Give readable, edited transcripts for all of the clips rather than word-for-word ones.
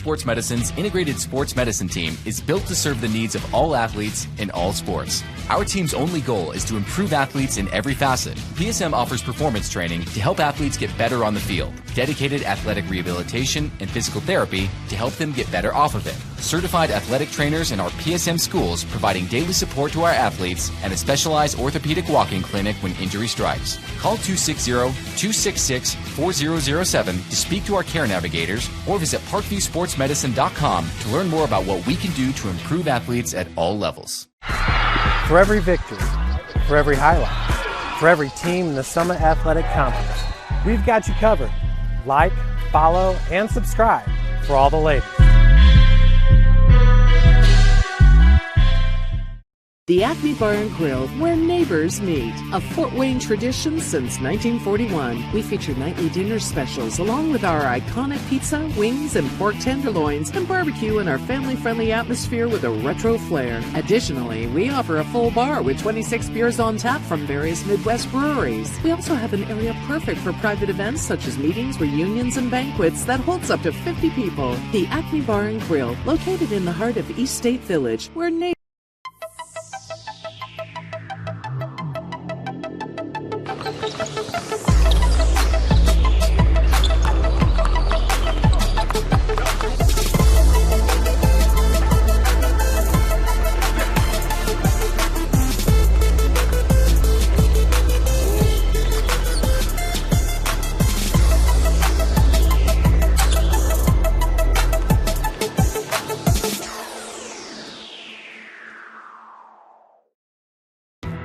Sports Medicine's integrated sports medicine team is built to serve the needs of all athletes in all sports. Our team's only goal is to improve athletes in every facet. PSM offers performance training to help athletes get better on the field, dedicated athletic rehabilitation and physical therapy to help them get better off of it, certified athletic trainers in our PSM schools providing daily support to our athletes, and a specialized orthopedic walk-in clinic when injury strikes. Call 260-266-4007 to speak to our care navigators or visit parkviewsportsmedicine.com to learn more about what we can do to improve athletes at all levels. For every victory, for every highlight, for every team in the Summit Athletic Conference, we've got you covered. Like, follow, and subscribe for all the latest. The Acme Bar and Grill, where neighbors meet. A Fort Wayne tradition since 1941. We feature nightly dinner specials along with our iconic pizza, wings, and pork tenderloins, and barbecue in our family-friendly atmosphere with a retro flair. Additionally, we offer a full bar with 26 beers on tap from various Midwest breweries. We also have an area perfect for private events such as meetings, reunions, and banquets that holds up to 50 people. The Acme Bar and Grill, located in the heart of East State Village, where neighbors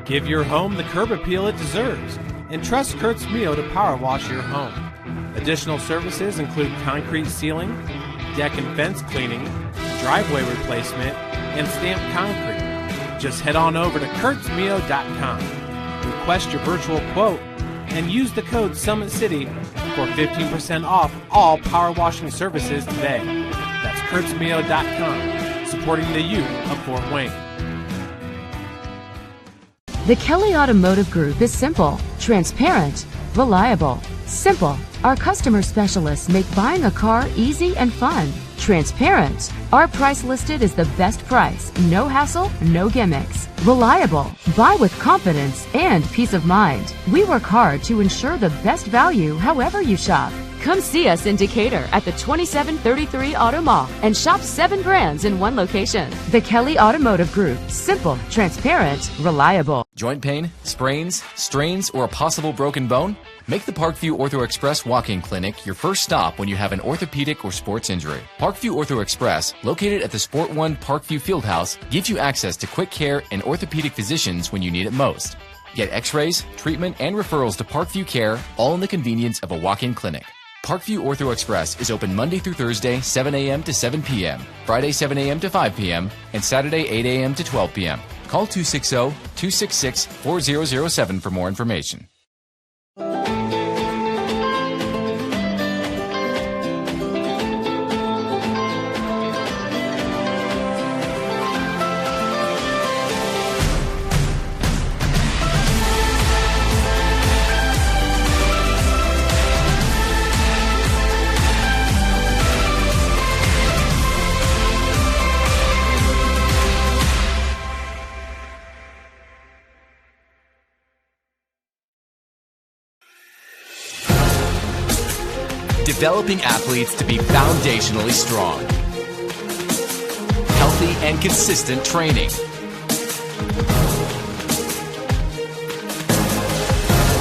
Give your home the curb appeal it deserves and trust Kurt's Mio to power wash your home. Additional services include concrete sealing, deck and fence cleaning, driveway replacement, and stamped concrete. Just head on over to kurtzmio.com, request your virtual quote, and use the code SummitCity for 15% off all power washing services today. That's kurtzmio.com, supporting the youth of Fort Wayne. The Kelly Automotive Group is simple, transparent, reliable. Simple. Our customer specialists make buying a car easy and fun. Transparent. Our price listed is the best price. No hassle, no gimmicks. Reliable. Buy with confidence and peace of mind. We work hard to ensure the best value however you shop. Come see us in Decatur at the 2733 Auto Mall and shop 7 brands in one location. The Kelly Automotive Group. Simple, transparent, reliable. Joint pain, sprains, strains, or a possible broken bone? Make the Parkview Ortho Express walk-in clinic your first stop when you have an orthopedic or sports injury. Parkview Ortho Express, located at the Sport One Parkview Fieldhouse, gives you access to quick care and orthopedic physicians when you need it most. Get x-rays, treatment, and referrals to Parkview Care, all in the convenience of a walk-in clinic. Parkview Ortho Express is open Monday through Thursday, 7 a.m. to 7 p.m., Friday, 7 a.m. to 5 p.m., and Saturday, 8 a.m. to 12 p.m. Call 260-266-4007 for more information. Developing athletes to be foundationally strong. Healthy and consistent training.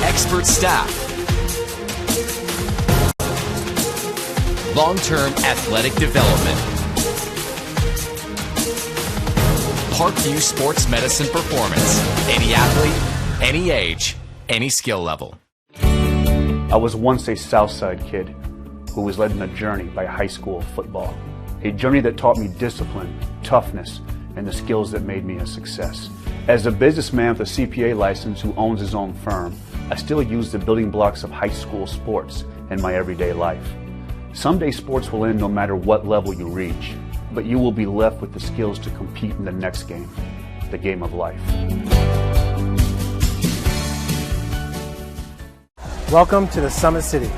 Expert staff. Long-term athletic development. Parkview Sports Medicine Performance. Any athlete, any age, any skill level. I was once a Southside kid who was led on a journey by high school football. A journey that taught me discipline, toughness, and the skills that made me a success. As a businessman with a CPA license who owns his own firm, I still use the building blocks of high school sports in my everyday life. Someday sports will end no matter what level you reach, but you will be left with the skills to compete in the next game, the game of life. Welcome to the Summit City.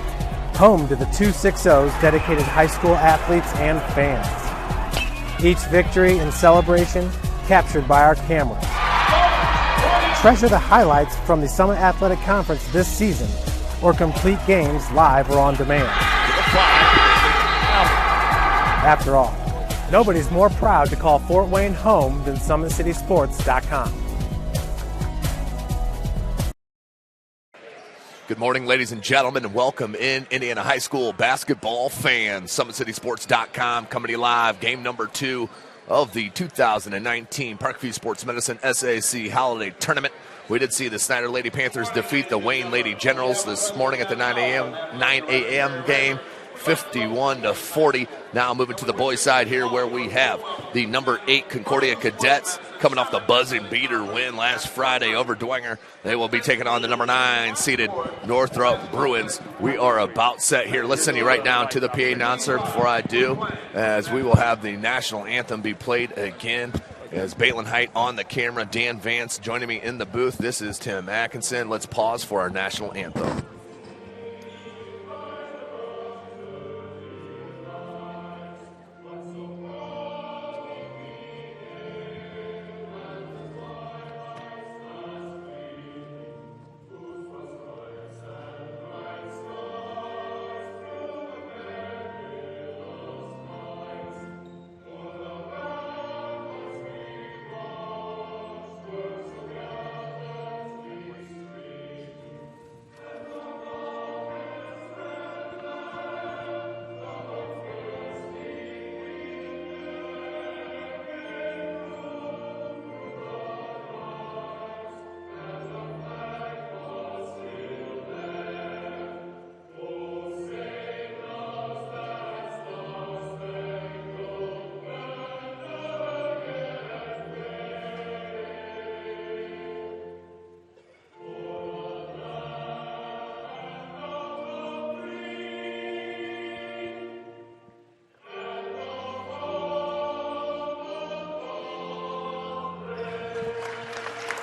home to the 260s dedicated high school athletes and fans. Each victory and celebration captured by our cameras. Treasure the highlights from the Summit Athletic Conference this season, or complete games live or on demand. After all, nobody's more proud to call Fort Wayne home than SummitCitySports.com. Good morning, ladies and gentlemen, and welcome in Indiana High School basketball fans. SummitCitySports.com coming to you live. Game number 2 of the 2019 Parkview Sports Medicine SAC Holiday Tournament. We did see the Snyder Lady Panthers defeat the Wayne Lady Generals this morning at the 9 a.m. game, 51-40. Now moving to the boys' side here, where we have the number 8 Concordia Cadets coming off the buzzing beater win last Friday over Dwenger. They will be taking on the number 9 seeded Northrop Bruins. We are about set here. Let's send you right down to the PA announcer before I do, as we will have the national anthem be played again. As Baitland Height on the camera, Dan Vance joining me in the booth. This is Tim Atkinson. Let's pause for our national anthem.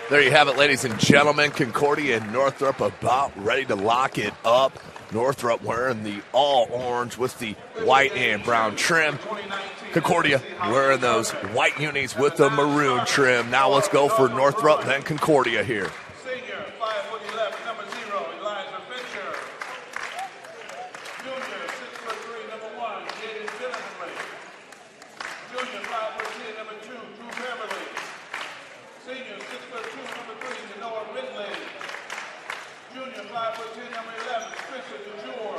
There you have it, ladies and gentlemen. Concordia and Northrop about ready to lock it up. Northrop wearing the all-orange with the white and brown trim. Concordia wearing those white unis with the maroon trim. Now let's go for Northrop, then Concordia here. Senior, 5'11", number 0, Elijah Fisher. Junior, 6'3", number 1, Jaden Billingsley. Junior, 5'10", number 2, Drew Beverly. Senior, 6'2", number 3, Noah Ridley. Junior, 5'10", number 11, Spencer DeJour.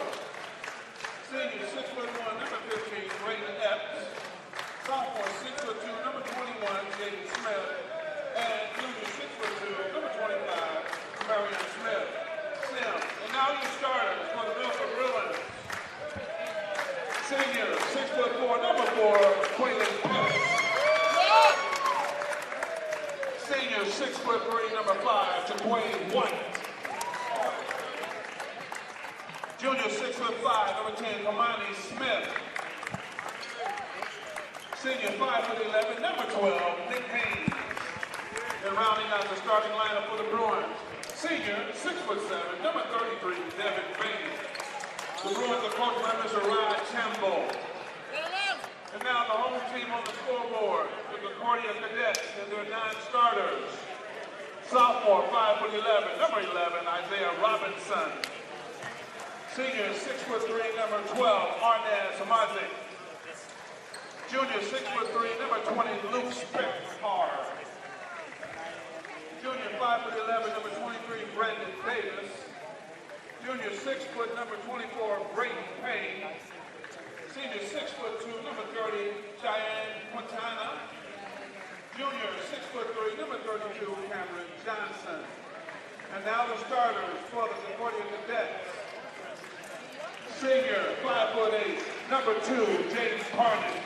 Senior, 6'1", number 15, Brayden Epps. Sophomore, 6'2", number 21, Jaden Smith. And junior, 6'2", number 25, Marion Smith. And now your starters for the Northrop Bruins. Senior, 6'4", number 4, Quaylen Pettis. Senior, 6'3", number 5, Jaquain White. Junior, 6'5", number 10, Kamani Smith. Senior, 5'11", number 12, Nick Haynes. And rounding out the starting lineup for the Bruins. Senior, 6'7", number 33, Devin Bain. The Bruins are coached by Mr. Rod Chambo. And now the home team on the scoreboard, the Concordia Cadets and their 9 starters. Sophomore, 5'11", number 11, Isaiah Robinson. Senior, 6'3", number 12, Arnaz Amazic. Junior, 6'3", number 20, Luke Spector. Junior, 5'11", number 23, Brandon Davis. Junior, 6 foot, number 24, Brayden Payne. Senior, 6'2", number 30, Cheyenne Quintana. Junior, 6'3", number 32, Cameron Johnson. And now the starters for the Concordia Cadets. Senior, 5'8", number 2, James Carney.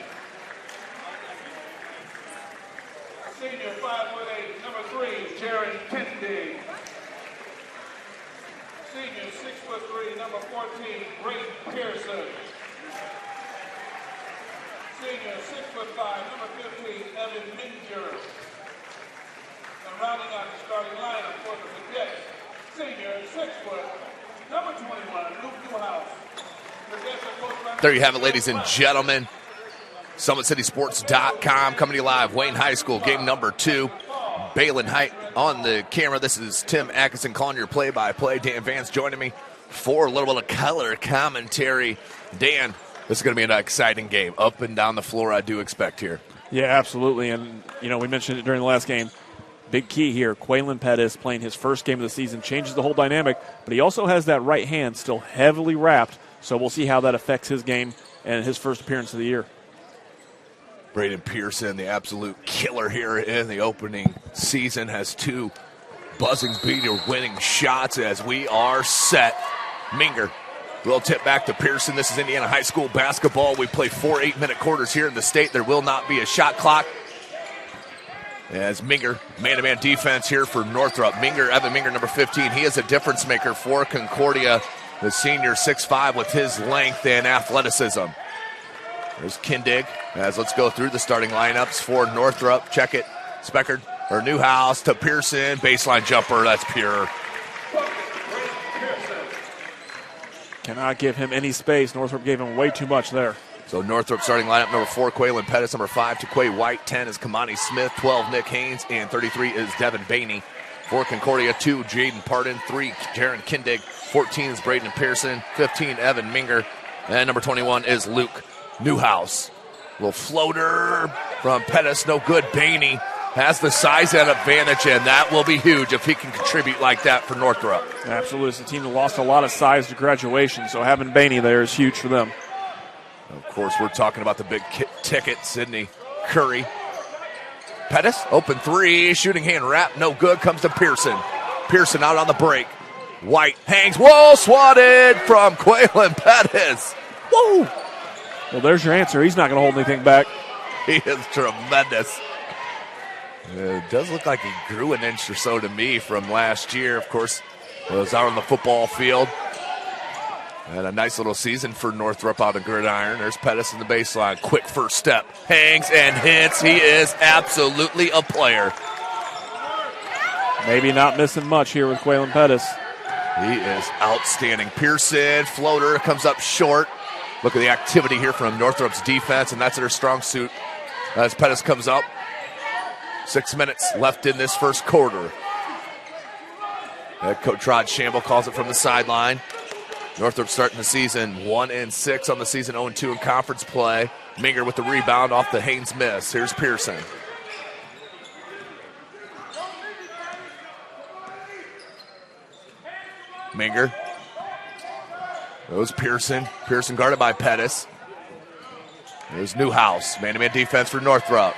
Senior, 5'8", number 3, Jared Kennedy. Senior, 6'3", number 14, Brayden Pearson. Senior, 6'5", number 15, Evan Minger. And rounding out the starting lineup for the Cadets, senior, 6 foot, number 21, Luke Newhouse. There you have it, ladies and gentlemen. SummitCitySports.com coming to you live. Wayne High School, game number 2. Balin Height on the camera. This is Tim Atkinson calling your play-by-play. Dan Vance joining me for a little bit of color commentary. Dan, this is going to be an exciting game. Up and down the floor, I do expect here. Yeah, absolutely. And, we mentioned it during the last game. Big key here, Quaylen Pettis playing his first game of the season, changes the whole dynamic, but he also has that right hand still heavily wrapped, so we'll see how that affects his game and his first appearance of the year. Braden Pearson, the absolute killer here in the opening season, has 2 buzzing beater winning shots as we are set. Minger will tip back to Pearson. This is Indiana High School basketball. We play 4 8-minute quarters here in the state. There will not be a shot clock. As Minger, man-to-man defense here for Northrop. Evan Minger, number 15, he is a difference maker for Concordia. The senior 6'5" with his length and athleticism. There's Kindig, as let's go through the starting lineups for Northrop. Check it, Speckard, or Newhouse to Pearson. Baseline jumper, that's pure. Cannot give him any space. Northrop gave him way too much there. So Northrop starting lineup, number 4, Quaylen Pettis, number 5, Taquay White, 10 is Kamani Smith, 12, Nick Haynes, and 33 is Devin Baney. For Concordia, 2, Jaden Pardon, 3, Jaron Kindig, 14 is Braden Pearson, 15, Evan Minger, and number 21 is Luke Newhouse. Little floater from Pettis, no good. Baney has the size and advantage, and that will be huge if he can contribute like that for Northrop. Absolutely. It's a team that lost a lot of size to graduation, so having Baney there is huge for them. Of course, we're talking about the big ticket, Sydney Curry. Pettis, open 3, shooting hand wrap, no good, comes to Pearson. Pearson out on the break. White hangs, whoa, swatted from Quaylen Pettis. Woo! Well, there's your answer. He's not going to hold anything back. He is tremendous. It does look like he grew an inch or so to me from last year. Of course, was out on the football field. And a nice little season for Northrop out of gridiron. There's Pettis in the baseline. Quick first step. Hangs and hits. He is absolutely a player. Maybe not missing much here with Quaylen Pettis. He is outstanding. Pearson, floater, comes up short. Look at the activity here from Northrop's defense, and that's their strong suit. As Pettis comes up. 6 minutes left in this first quarter. Head coach Rod Shamble calls it from the sideline. Northrop starting the season 1-6 on the season, 0-2 in conference play. Minger with the rebound off the Haynes miss. Here's Pearson. Minger. Goes Pearson. Pearson guarded by Pettis. There's Newhouse. Man-to-man defense for Northrop.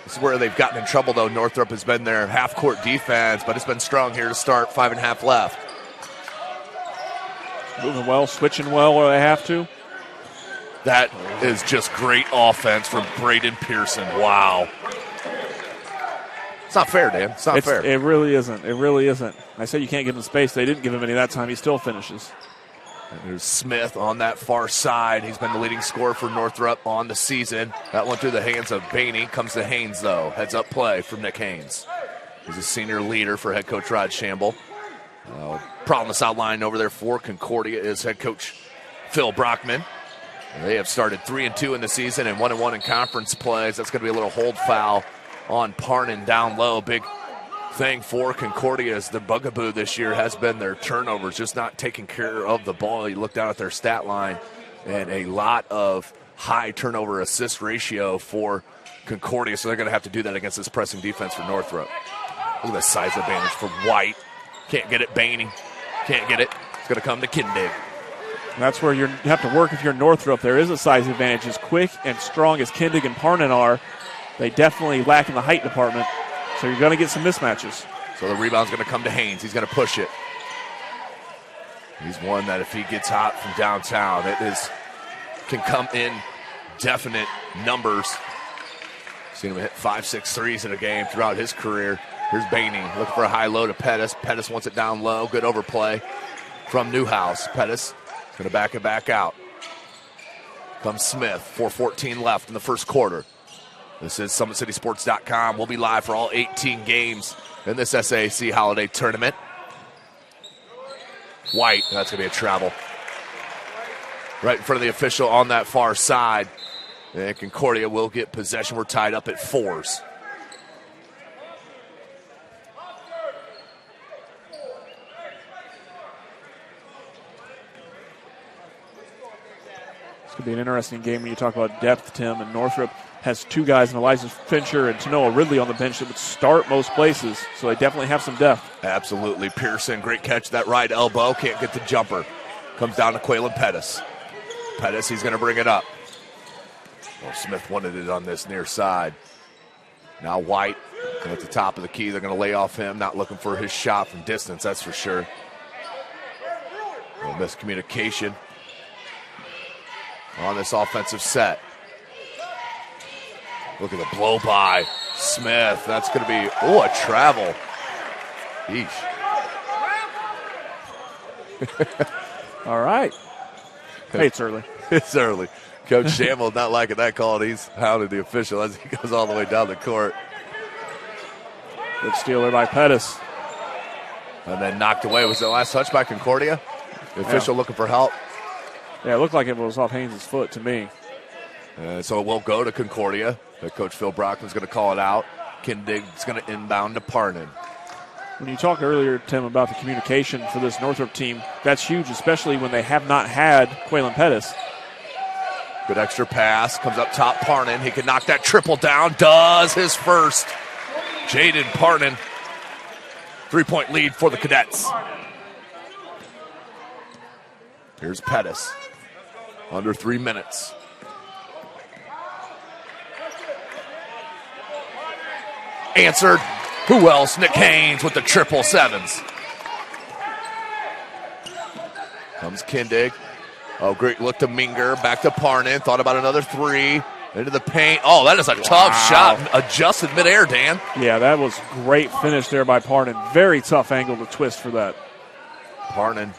This is where they've gotten in trouble, though. Northrop has been their half-court defense, but it's been strong here to start. 5.5 left. Moving well, switching well where they have to. That is just great offense from Braden Pearson. Wow. It's not fair, Dan. It's not fair. It really isn't. It really isn't. I said you can't give him space. They didn't give him any that time. He still finishes. And there's Smith on that far side. He's been the leading scorer for Northrop on the season. That went through the hands of Baney. Comes to Haynes, though. Heads up play from Nick Haynes. He's a senior leader for head coach Rod Shamble. Problem outline over there for Concordia is head coach Phil Brockman. They have started 3-2 in the season and 1-1 in conference plays. That's going to be a little hold foul on Parnan down low. Big thing for Concordia is the bugaboo this year has been their turnovers, just not taking care of the ball. You look down at their stat line, and a lot of high turnover assist ratio for Concordia, so they're going to have to do that against this pressing defense for Northrop. Look at the size advantage for White. Can't get it, Baney. Can't get it. It's going to come to Kindig. That's where you have to work if you're Northrop. There is a size advantage. As quick and strong as Kindig and Parnan are, they definitely lack in the height department. So you're going to get some mismatches. So the rebound's going to come to Haynes. He's going to push it. He's one that if he gets hot from downtown, can come in definite numbers. Seen him hit 5-6 threes in a game throughout his career. Here's Baney looking for a high low to Pettis. Pettis wants it down low. Good overplay from Newhouse. Pettis going to back it back out. Comes Smith. 4:14 left in the first quarter. This is SummitCitySports.com. We'll be live for all 18 games in this SAAC Holiday Tournament. White, that's going to be a travel. right in front of the official on that far side. And Concordia will get possession. We're tied up at 4s. It's going to be an interesting game when you talk about depth, Tim. And Northrop has 2 guys in Elijah Fincher and Tanoa Ridley on the bench that would start most places. So they definitely have some depth. Absolutely. Pearson, great catch. That right elbow. Can't get the jumper. Comes down to Quaylen Pettis. Pettis, he's going to bring it up. Well, Smith wanted it on this near side. Now White at the top of the key. They're going to lay off him. Not looking for his shot from distance, that's for sure. A miscommunication on this offensive set. Look at the blow by Smith. That's going to be, a travel. Eesh. All right. Hey, it's early. It's early. Coach Shamel not liking that call, and he's hounded the official as he goes all the way down the court. Good steal there by Pettis. And then knocked away. Was the last touch by Concordia? The official looking for help. Yeah, it looked like it was off Haynes' foot to me. So it will go to Concordia. Coach Phil Brockman's going to call it out. Kindig's going to inbound to Parnan. When you talked earlier, Tim, about the communication for this Northrop team, that's huge, especially when they have not had Quaylen Pettis. Good extra pass. Comes up top, Parnan. He can knock that triple down. Does his first. Jaden Parnan. 3-point lead for the Cadets. Here's Pettis. Under 3 minutes. Answered. Who else? Nick Haynes with the 777s. Comes Kindig. Oh, great look to Minger. Back to Parnan. Thought about another 3. Into the paint. Oh, that is a tough shot. Adjusted midair, Dan. Yeah, that was great finish there by Parnan. Very tough angle to twist for that. Parnan.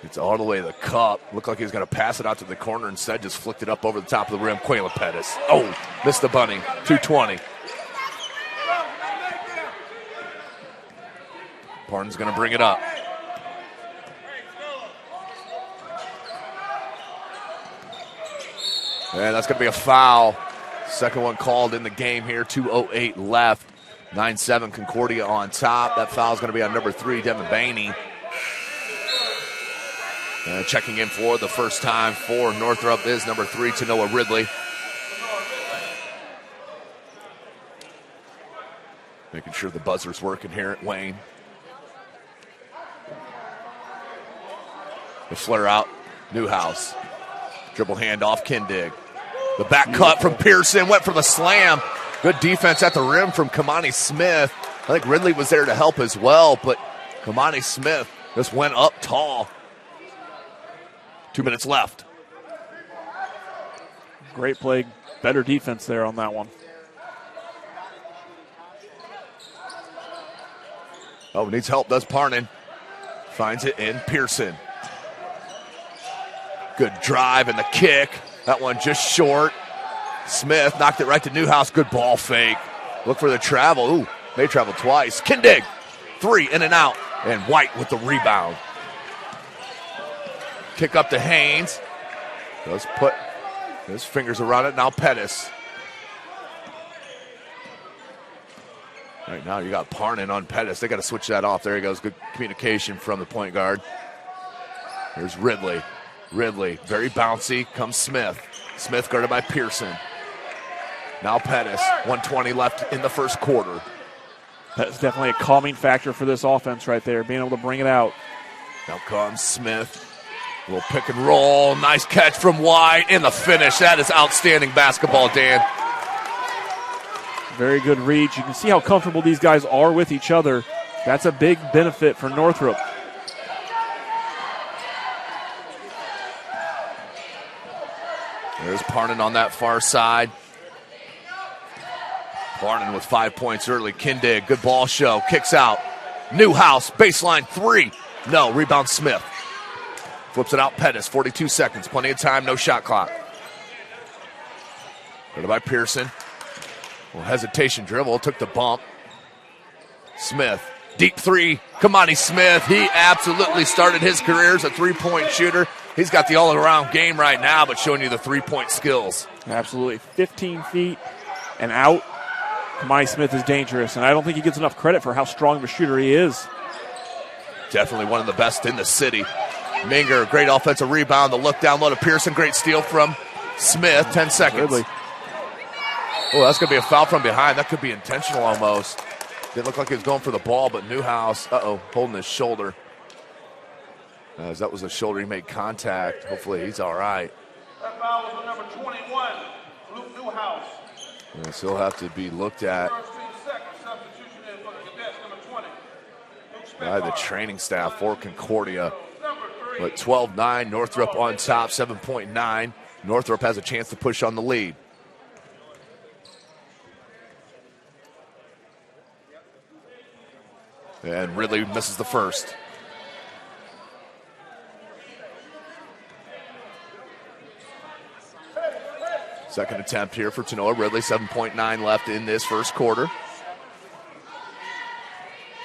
It's all the way to the cup. Looked like he was going to pass it out to the corner. Instead, just flicked it up over the top of the rim. Quaylen Pettis. Oh, missed the bunny. 220. Parnan's going to bring it up. And that's going to be a foul. Second one called in the game here. 2:08 left. 9-7 Concordia on top. That foul is going to be on number 3, Devin Baney. Checking in for the first time for Northrop is number 3, Tanoa Ridley. Making sure the buzzer's working here at Wayne. The flare out, Newhouse. Dribble handoff, Kindig. The back cut from Pearson, went for the slam. Good defense at the rim from Kamani Smith. I think Ridley was there to help as well, but Kamani Smith just went up tall. 2 minutes left. Great play, better defense there on that one. Oh, needs help, does Parnan. Finds it in Pearson. Good drive and the kick. That one just short. Smith knocked it right to Newhouse. Good ball fake. Look for the travel. Ooh, they traveled twice. Kindig, 3 in and out. And White with the rebound. Kick up to Haynes. Does put his fingers around it. Now Pettis. Right now you got Parnan on Pettis. They got to switch that off. There he goes. Good communication from the point guard. Here's Ridley. Ridley, very bouncy. Comes Smith. Smith guarded by Pearson. Now Pettis. 1:20 left in the first quarter. That's definitely a calming factor for this offense right there, being able to bring it out. Now comes Smith. A little pick and roll. Nice catch from White. And the finish. That is outstanding basketball, Dan. Very good reach. You can see how comfortable these guys are with each other. That's a big benefit for Northrop. There's Parnan on that far side. Parnan with 5 points early. Kindig, good ball show. Kicks out. Newhouse, baseline 3. No, rebound Smith. Flips it out Pettis, 42 seconds. Plenty of time, no shot clock. Guarded by Pearson. Well, hesitation dribble, took the bump. Smith, deep 3. Kamani Smith, he absolutely started his career as a 3-point shooter. He's got the all-around game right now, but showing you the three-point skills. Absolutely. 15 feet and out. Mahoney Smith is dangerous, and I don't think he gets enough credit for how strong of a shooter he is. Definitely one of the best in the city. Minger, great offensive rebound. The look down low to Pearson. Great steal from Smith. 10 seconds. Ridley. Oh, that's going to be a foul from behind. That could be intentional almost. Didn't look like he was going for the ball, but Newhouse, holding his shoulder. As that was a shoulder, he made contact. Hopefully he's all right. That foul was on number 21, Luke Newhouse. Yes, he'll have to be looked at by the training staff for Concordia. But 12-9, Northrop on top, 7.9. Northrop has a chance to push on the lead. And Ridley misses the first. Second attempt here for Tanoa Ridley, 7.9 left in this first quarter.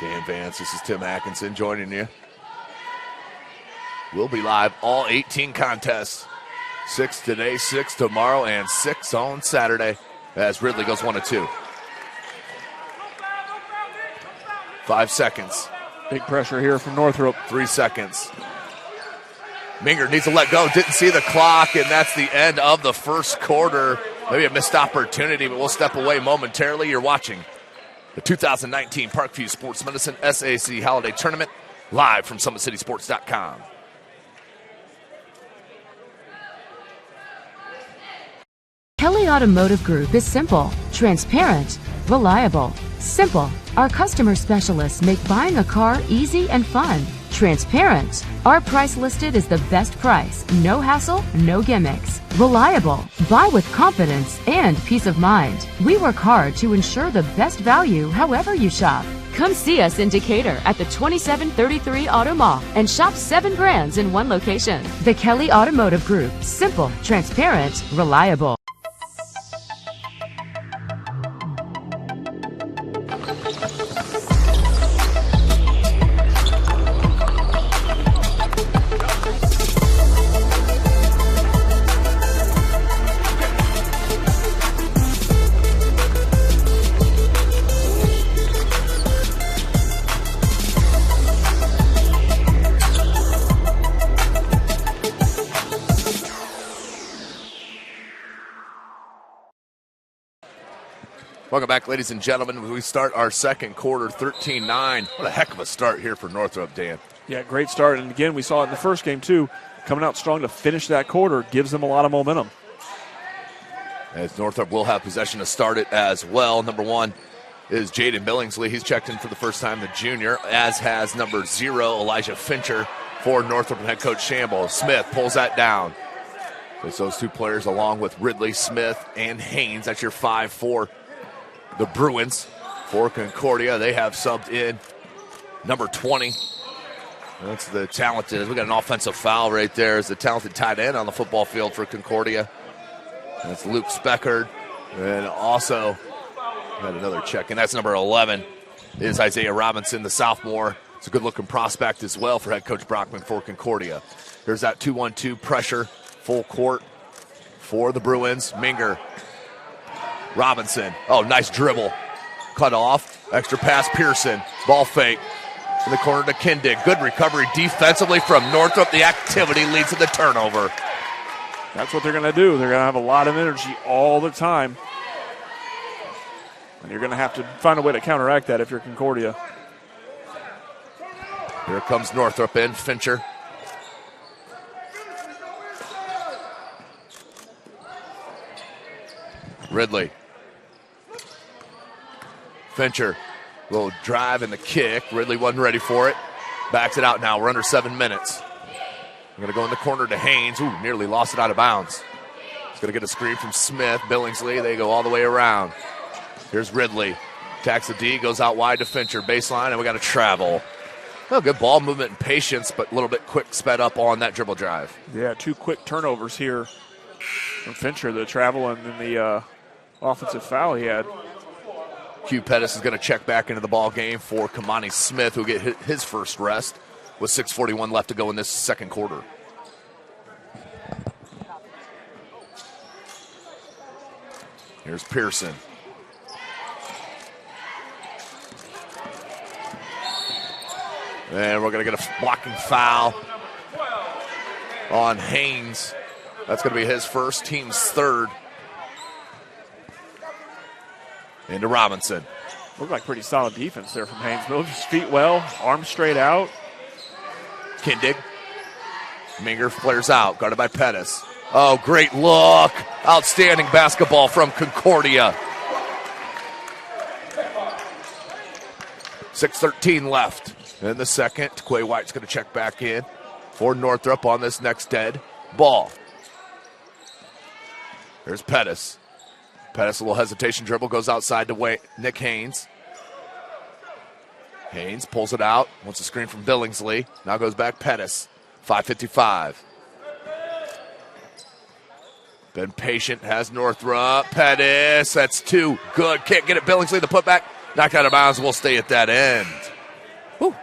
Dan Vance, this is Tim Atkinson joining you. We'll be live all 18 contests. 6 today, 6 tomorrow, and 6 on Saturday as Ridley goes 1 of 2. 5 seconds. Big pressure here from Northrop. 3 seconds. Minger needs to let go. Didn't see the clock, and that's the end of the first quarter. Maybe a missed opportunity, but we'll step away momentarily. You're watching the 2019 Parkview Sports Medicine SAC Holiday Tournament live from SummitCitySports.com. Kelly Automotive Group is simple, transparent, reliable. Simple. Our customer specialists make buying a car easy and fun. Transparent. Our price listed is the best price. No hassle, no gimmicks. Reliable. Buy with confidence and peace of mind. We work hard to ensure the best value however you shop. Come see us in Decatur at the 2733 Auto Mall and shop 7 brands in one location. The Kelly Automotive Group. Simple, transparent, reliable. Welcome back, ladies and gentlemen. We start our second quarter, 13-9. What a heck of a start here for Northrop, Dan. Yeah, great start. And again, we saw it in the first game, too. Coming out strong to finish that quarter gives them a lot of momentum. As Northrop will have possession to start it as well. Number 1 is Jaden Billingsley. He's checked in for the first time, the junior, as has number 0, Elijah Fincher, for Northrop and head coach Shamble. Smith pulls that down. It's those two players along with Ridley, Smith, and Haynes. That's your 5 for the Bruins. For Concordia, they have subbed in number 20. That's the talented. We got an offensive foul right there. Is the talented tight end on the football field for Concordia. That's Luke Speckard. And also got another check, and that's number 11 is Isaiah Robinson, the sophomore. It's a good-looking prospect as well for head coach Brockman for Concordia. There's that 2-1-2 pressure, full court for the Bruins. Minger. Robinson. Oh, nice dribble. Cut off. Extra pass, Pearson. Ball fake. In the corner to Kindig. Good recovery defensively from Northrop. The activity leads to the turnover. That's what they're going to do. They're going to have a lot of energy all the time. And you're going to have to find a way to counteract that if you're Concordia. Here comes Northrop in. Fincher. Ridley. Fincher, little drive and the kick. Ridley wasn't ready for it. Backs it out now. We're under 7 minutes. We're going to go in the corner to Haynes. Ooh, nearly lost it out of bounds. He's going to get a screen from Smith. Billingsley, they go all the way around. Here's Ridley. Attacks the D, goes out wide to Fincher. Baseline, and we got a travel. Oh, good ball movement and patience, but a little bit quick sped up on that dribble drive. Yeah, 2 quick turnovers here from Fincher. The travel and then the offensive foul he had. Q Pettis is going to check back into the ball game for Kamani Smith, who will get his first rest with 6:41 left to go in this second quarter. Here's Pearson. And we're going to get a blocking foul on Haynes. That's going to be his first, team's third. Into Robinson. Looked like pretty solid defense there from Haynes. Moved his feet well, arms straight out. Kindig. Minger flares out, guarded by Pettis. Oh, great look. Outstanding basketball from Concordia. 6:13 left in the second. Quay White's going to check back in for Northrop on this next dead ball. Here's Pettis. Pettis, a little hesitation dribble, goes outside to Nick Haynes. Haynes pulls it out, wants a screen from Billingsley. Now goes back Pettis. 5:55. Been patient, has Northrop. Pettis, that's two. Good, can't get it. Billingsley, the putback. Knocked out of bounds, will stay at that end. Whew.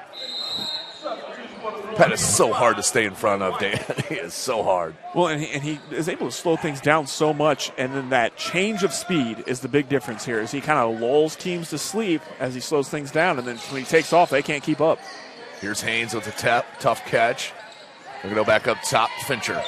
Pettis is so hard to stay in front of, Dan. He is so hard. Well, and he is able to slow things down so much, and then that change of speed is the big difference here, as he kind of lulls teams to sleep as he slows things down, and then when he takes off, they can't keep up. Here's Haynes with a tough catch. We're going to go back up top, Fincher.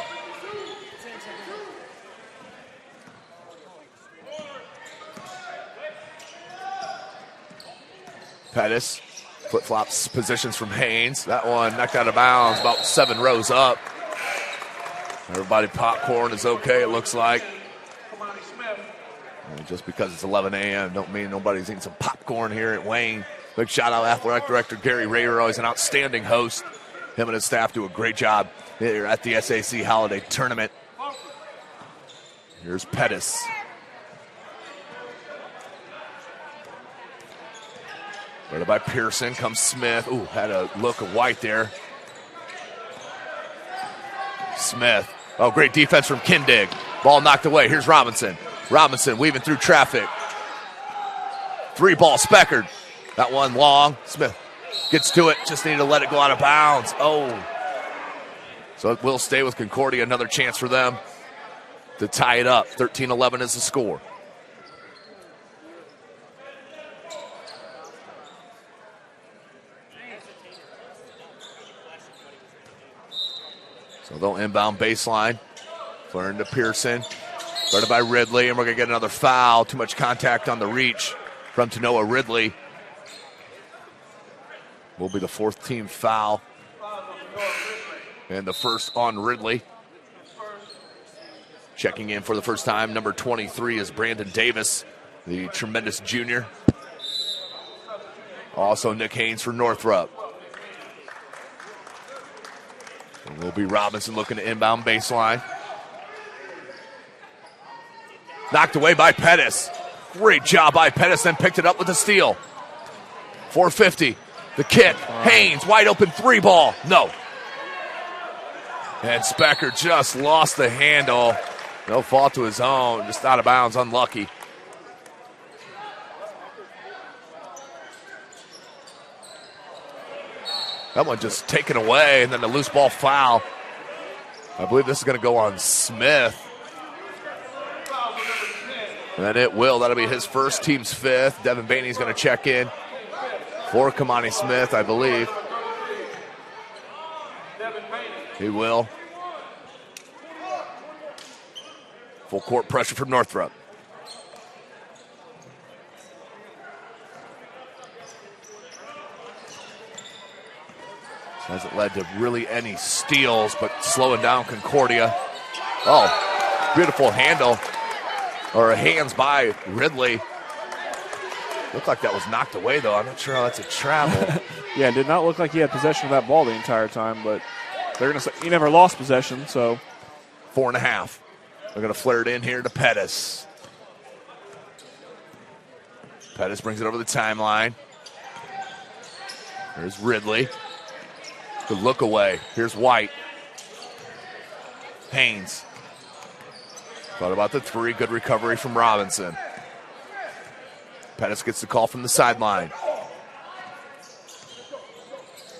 Pettis flip-flops positions from Haynes. That one knocked out of bounds, about 7 rows up. Everybody popcorn is okay, it looks like. And just because it's 11 a.m. don't mean nobody's eating some popcorn here at Wayne. Big shout-out athletic director Gary Rayer, always an outstanding host. Him and his staff do a great job here at the SAC Holiday Tournament. Here's Pettis. Right by Pearson, comes Smith. Ooh, had a look of White there. Smith. Oh, great defense from Kindig. Ball knocked away. Here's Robinson. Robinson weaving through traffic. 3-ball Speckard. That one long. Smith gets to it. Just needed to let it go out of bounds. Oh. So it will stay with Concordia. Another chance for them to tie it up. 13-11 is the score. So they'll inbound baseline. Flaring to Pearson. Guarded by Ridley, and we're going to get another foul. Too much contact on the reach from Tanoa Ridley. Will be the 4th team foul. And the first on Ridley. Checking in for the first time, number 23 is Brandon Davis, the tremendous junior. Also Nick Haynes for Northrop. It will be Robinson looking to inbound baseline. Knocked away by Pettis. Great job by Pettis, then picked it up with a steal. 4:50. The kick. Haynes, wide open 3-ball. No. And Specker just lost the handle. No fault to his own. Just out of bounds. Unlucky. That one just taken away, and then the loose ball foul. I believe this is going to go on Smith. And it will. That'll be his first, team's 5th. Devin Baney's going to check in for Kamani Smith, I believe. He will. Full court pressure from Northrop. Hasn't led to really any steals, but slowing down Concordia. Oh, beautiful handle, or hands by Ridley. Looked like that was knocked away, though. I'm not sure how that's a travel. Yeah, it did not look like he had possession of that ball the entire time, but they're going to say he never lost possession, so. 4.5. They're going to flare it in here to Pettis. Pettis brings it over the timeline. There's Ridley. Good look away. Here's White. Haynes. Thought about the 3. Good recovery from Robinson. Pettis gets the call from the sideline.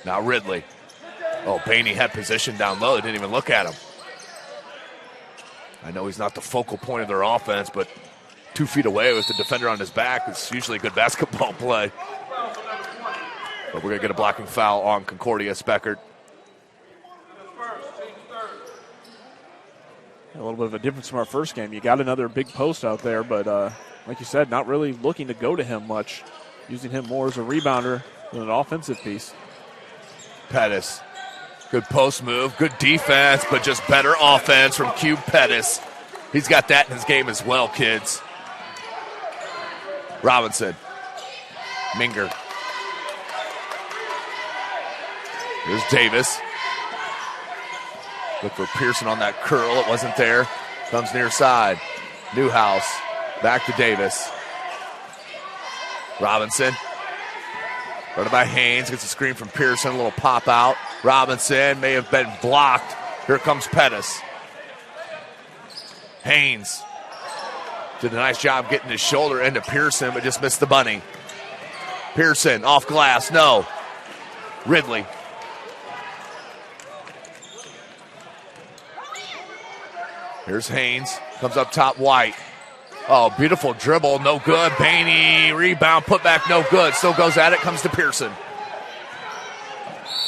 Now Ridley. Oh, Baney had position down low. They didn't even look at him. I know he's not the focal point of their offense, but 2 feet away with the defender on his back. It's usually good basketball play. But we're going to get a blocking foul on Concordia. Speckert. A little bit of a difference from our first game. You got another big post out there, but like you said, not really looking to go to him much. Using him more as a rebounder than an offensive piece. Pettis. Good post move, good defense, but just better offense from Cube Pettis. He's got that in his game as well, kids. Robinson. Minger. Here's Davis. Look for Pearson on that curl. It wasn't there. Comes near side. Newhouse. Back to Davis. Robinson. Run by Haynes. Gets a screen from Pearson. A little pop out. Robinson may have been blocked. Here comes Pettis. Haynes did a nice job getting his shoulder into Pearson, but just missed the bunny. Pearson off glass. No. Ridley. Here's Haynes. Comes up top, White. Oh, beautiful dribble. No good. Bainey. Rebound. Put back. No good. Still goes at it. Comes to Pearson.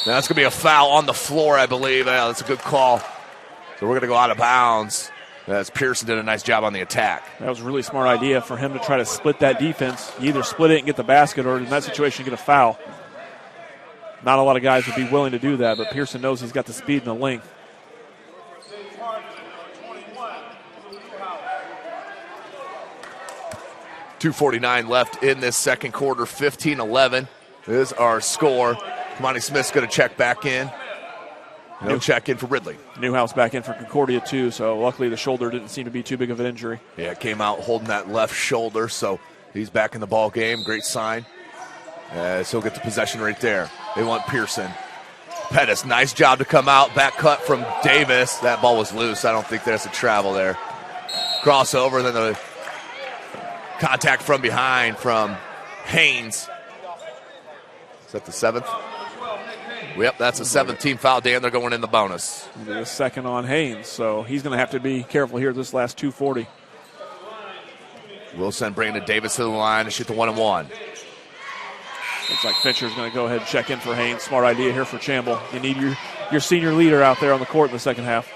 Now that's going to be a foul on the floor, I believe. Yeah, that's a good call. So we're going to go out of bounds. As Pearson did a nice job on the attack. That was a really smart idea for him to try to split that defense. You either split it and get the basket, or in that situation, you get a foul. Not a lot of guys would be willing to do that, but Pearson knows he's got the speed and the length. .249 left in this second quarter. 15-11 is our score. Monty Smith's going to check back in. He'll check in for Ridley. Newhouse back in for Concordia, too, so luckily the shoulder didn't seem to be too big of an injury. Yeah, came out holding that left shoulder, so he's back in the ball game. Great sign. So he'll get the possession right there. They want Pearson. Pettis, nice job to come out. Back cut from Davis. That ball was loose. I don't think there's a travel there. Crossover, then the contact from behind from Haynes. Is that the 7th? Yep, that's a 17 foul, Dan. They're going in the bonus. The second on Haynes, so he's going to have to be careful here this last 2:40. We'll send Brandon Davis to the line to shoot the 1-and-1. Looks like Fincher's going to go ahead and check in for Haynes. Smart idea here for Chamble. You need your senior leader out there on the court in the second half.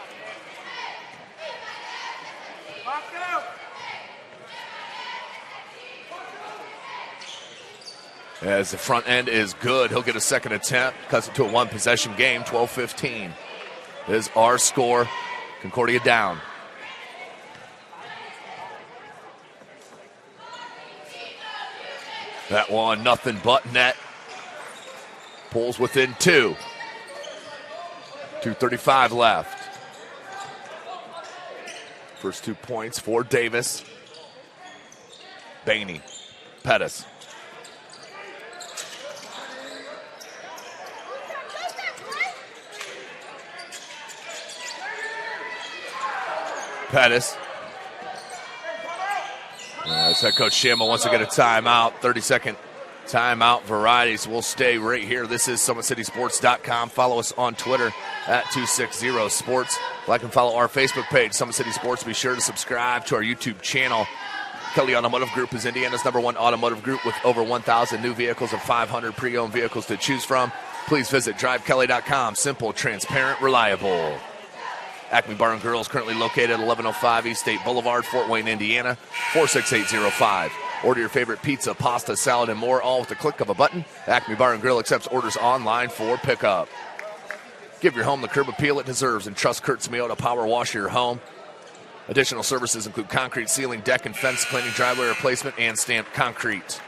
As the front end is good, he'll get a second attempt. Cuts it to a one-possession game, 12-15. Is our score. Concordia down. That one, nothing but net. Pulls within 2. 2:35 left. First 2 points for Davis. Bainey. Pettis. Pettis. As head coach Shambo wants to get a timeout. 30-second timeout. Varieties will stay right here. This is SummitCitySports.com. Follow us on Twitter at 260sports. Like and follow our Facebook page, Summit City Sports. Be sure to subscribe to our YouTube channel. Kelly Automotive Group is Indiana's #1 automotive group with over 1,000 new vehicles and 500 pre-owned vehicles to choose from. Please visit drivekelly.com. Simple, transparent, reliable. Acme Bar and Grill is currently located at 1105 East State Boulevard, Fort Wayne, Indiana, 46805. Order your favorite pizza, pasta, salad, and more, all with the click of a button. Acme Bar and Grill accepts orders online for pickup. Give your home the curb appeal it deserves and trust Kurt's Meal to power wash your home. Additional services include concrete ceiling, deck, and fence cleaning, driveway replacement, and stamped concrete.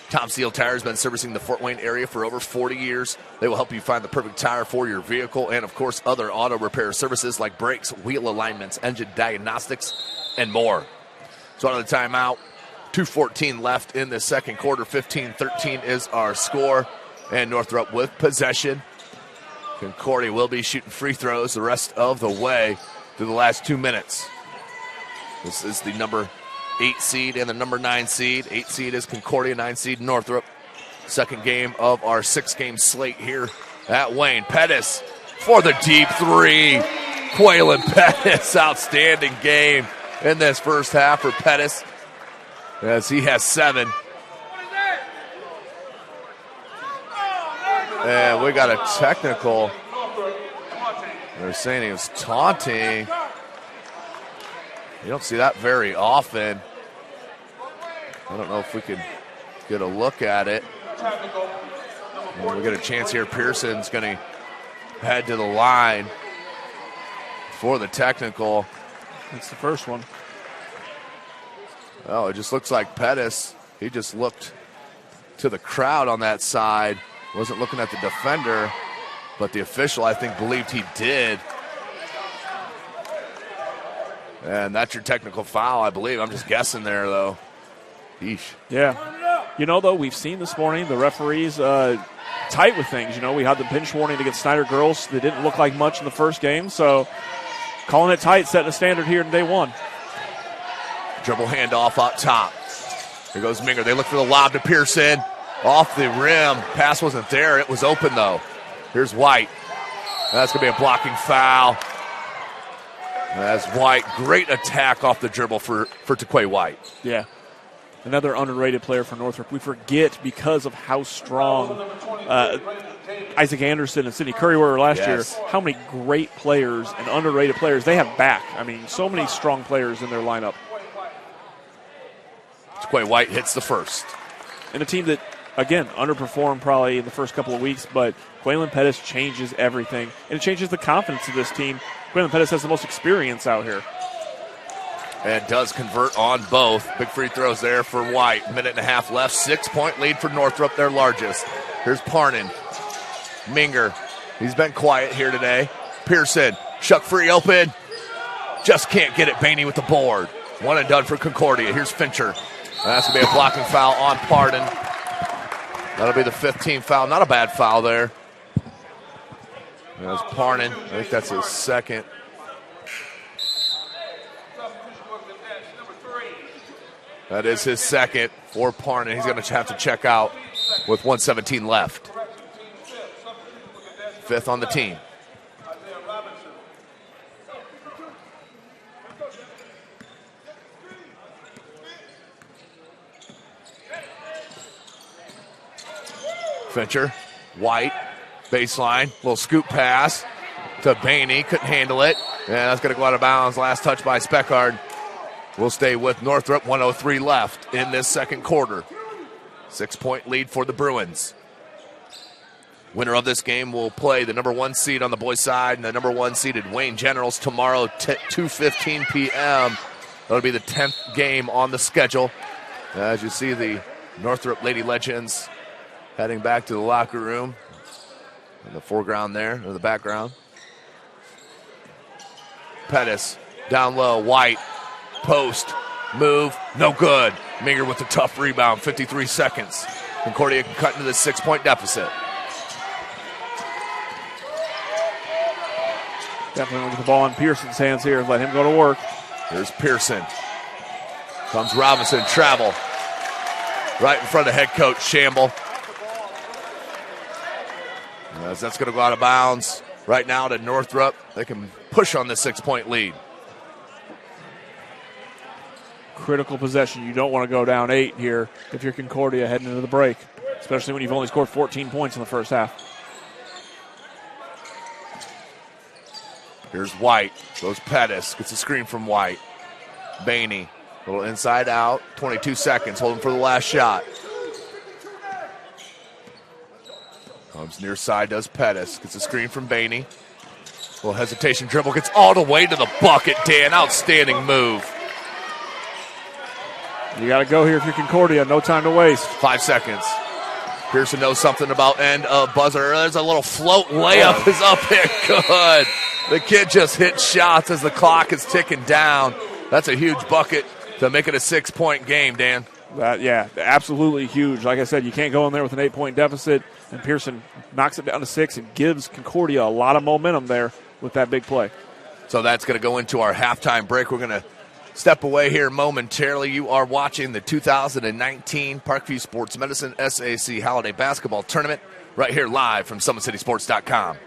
Tom Seal Tire has been servicing the Fort Wayne area for over 40 years. They will help you find the perfect tire for your vehicle and, of course, other auto repair services like brakes, wheel alignments, engine diagnostics, and more. So out of the timeout, 2:14 left in the second quarter. 15-13 is our score. And Northrop with possession. Concordia will be shooting free throws the rest of the way through the last 2 minutes. This is the number 8 seed and the number 9 seed. 8 seed is Concordia, 9 seed Northrop. Second game of our 6-game slate here at Wayne. Pettis for the deep 3. Quaylen Pettis, outstanding game in this first half for Pettis. as he has 7. And we got a technical. They're saying he was taunting. You don't see that very often. I don't know if we could get a look at it. And we get a chance here. Pearson's going to head to the line for the technical. That's the first one. Oh, it just looks like Pettis. He just looked to the crowd on that side. Wasn't looking at the defender, but the official, I think, believed he did. And that's your technical foul, I believe. I'm just guessing there, though. Eesh. Yeah. You know, though, we've seen this morning the referees tight with things. You know, we had the bench warning against Snyder girls. They didn't look like much in the first game, so calling it tight, setting a standard here in day 1. Dribble handoff up top. Here goes Minger. They look for the lob to Pearson. Off the rim. Pass wasn't there. It was open, though. Here's White. That's going to be a blocking foul. That's White. Great attack off the dribble for Taquay White. Yeah. Another underrated player for Northrop. We forget because of how strong Isaac Anderson and Sidney Curry were last year, how many great players and underrated players they have back. I mean, so many strong players in their lineup. Taquay White hits the first. And a team that, again, underperformed probably in the first couple of weeks, but Quaylen Pettis changes everything. And it changes the confidence of this team. Quaylen Pettis has the most experience out here. And does convert on both. Big free throws there for White. Minute and a half left. 6-point lead for Northrop, their largest. Here's Parnan. Minger. He's been quiet here today. Pearson. Shuck free open. Just can't get it. Bainey with the board. One and done for Concordia. Here's Fincher. That's going to be a blocking foul on Parnan. That'll be the 15th foul. Not a bad foul there. There's Parnan. I think that's his second. That is his second for Parnan. He's going to have to check out with 1:17 left. 5th on the team. Fincher, White, baseline, little scoop pass to Bainey, couldn't handle it. And that's going to go out of bounds. Last touch by Speckard. We'll stay with Northrop, 1:03 left in this second quarter. 6-point lead for the Bruins. Winner of this game will play the number 1 seed on the boys' side and the number 1 seeded Wayne Generals tomorrow, 2:15 p.m. That'll be the 10th game on the schedule. As you see, the Northrop Lady Legends heading back to the locker room in the foreground there, or the background. Pettis down low, White, post, move, no good. Minger with a tough rebound, 53 seconds. Concordia can cut into this 6-point deficit. Definitely with the ball in Pearson's hands here. Let him go to work. Here's Pearson. Comes Robinson, travel. Right in front of head coach Shamble. As that's going to go out of bounds right now to Northrop. They can push on the 6-point lead. Critical possession. You don't want to go down 8 here if you're Concordia heading into the break, especially when you've only scored 14 points in the first half. Here's White. Goes Pettis. Gets a screen from White. Bainey. A little inside out. 22 seconds. Holding for the last shot. Comes near side. Does Pettis. Gets a screen from Bainey. A little hesitation. Dribble. Gets all the way to the bucket, Dan. Outstanding move. You got to go here if you're Concordia. No time to waste. 5 seconds. Pearson knows something about end of buzzer. There's a little float layup is up here. Good. The kid just hit shots as the clock is ticking down. That's a huge bucket to make it a 6-point game, Dan. Yeah, absolutely huge. Like I said, you can't go in there with an 8-point deficit, and Pearson knocks it down to 6 and gives Concordia a lot of momentum there with that big play. So that's going to go into our halftime break. We're going to step away here momentarily. You are watching the 2019 Parkview Sports Medicine SAC Holiday Basketball Tournament right here live from SummitCitySports.com.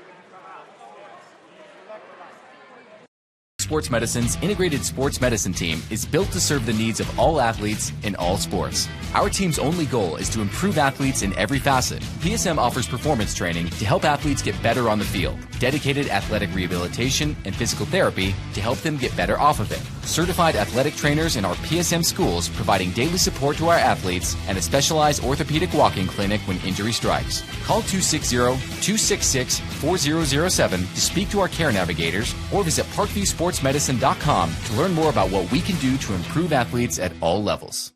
Sports Medicine's integrated sports medicine team is built to serve the needs of all athletes in all sports. Our team's only goal is to improve athletes in every facet. PSM offers performance training to help athletes get better on the field, dedicated athletic rehabilitation and physical therapy to help them get better off of it, certified athletic trainers in our PSM schools providing daily support to our athletes, and a specialized orthopedic walk-in clinic when injury strikes. Call 260-266-4007 to speak to our care navigators or visit parkviewsportsmedicine.com to learn more about what we can do to improve athletes at all levels.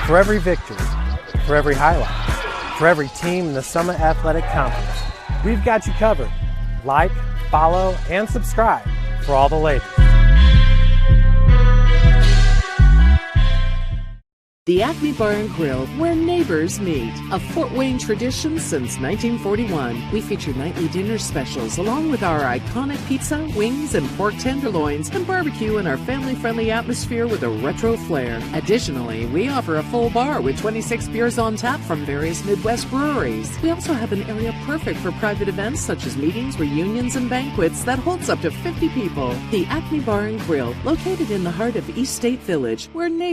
For every victory, for every highlight, for every team in the Summit Athletic Conference, we've got you covered. Like, follow, and subscribe for all the latest. The Acme Bar and Grill, where neighbors meet. A Fort Wayne tradition since 1941. We feature nightly dinner specials along with our iconic pizza, wings, and pork tenderloins, and barbecue in our family-friendly atmosphere with a retro flair. Additionally, we offer a full bar with 26 beers on tap from various Midwest breweries. We also have an area perfect for private events such as meetings, reunions, and banquets that holds up to 50 people. The Acme Bar and Grill, located in the heart of East State Village, where neighbors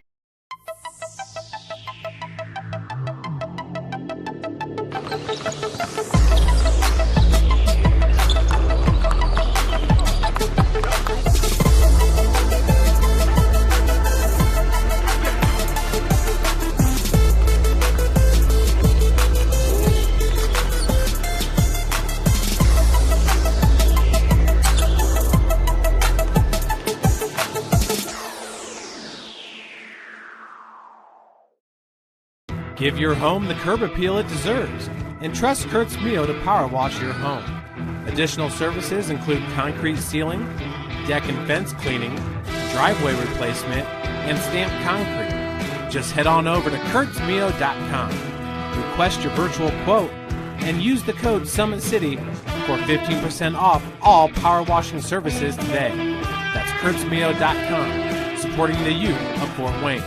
Give your home the curb appeal it deserves, and trust Kurt's Mio to power wash your home. Additional services include concrete sealing, deck and fence cleaning, driveway replacement, and stamped concrete. Just head on over to kurtzmio.com, request your virtual quote, and use the code SummitCity for 15% off all power washing services today. That's kurtzmio.com, supporting the youth of Fort Wayne.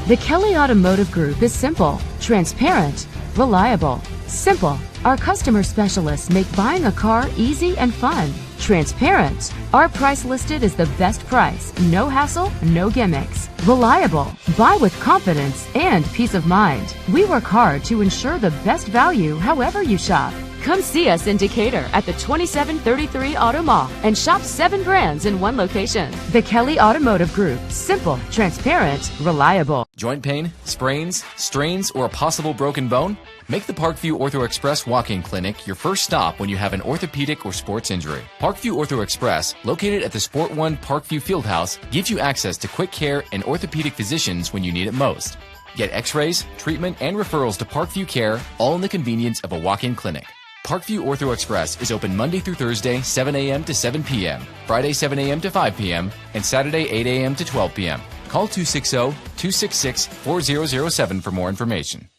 The Kelly Automotive Group is simple, transparent, reliable. Simple. Our customer specialists make buying a car easy and fun. Transparent. Our price listed is the best price. No hassle, no gimmicks. Reliable. Buy with confidence and peace of mind. We work hard to ensure the best value however you shop. Come see us in Decatur at the 2733 Auto Mall and shop 7 brands in one location. The Kelly Automotive Group. Simple, transparent, reliable. Joint pain, sprains, strains, or a possible broken bone? Make the Parkview Ortho Express walk-in clinic your first stop when you have an orthopedic or sports injury. Parkview Ortho Express, located at the Sport One Parkview Fieldhouse, gives you access to quick care and orthopedic physicians when you need it most. Get x-rays, treatment, and referrals to Parkview Care, all in the convenience of a walk-in clinic. Parkview Ortho Express is open Monday through Thursday, 7 a.m. to 7 p.m., Friday, 7 a.m. to 5 p.m., and Saturday, 8 a.m. to 12 p.m. Call 260-266-4007 for more information.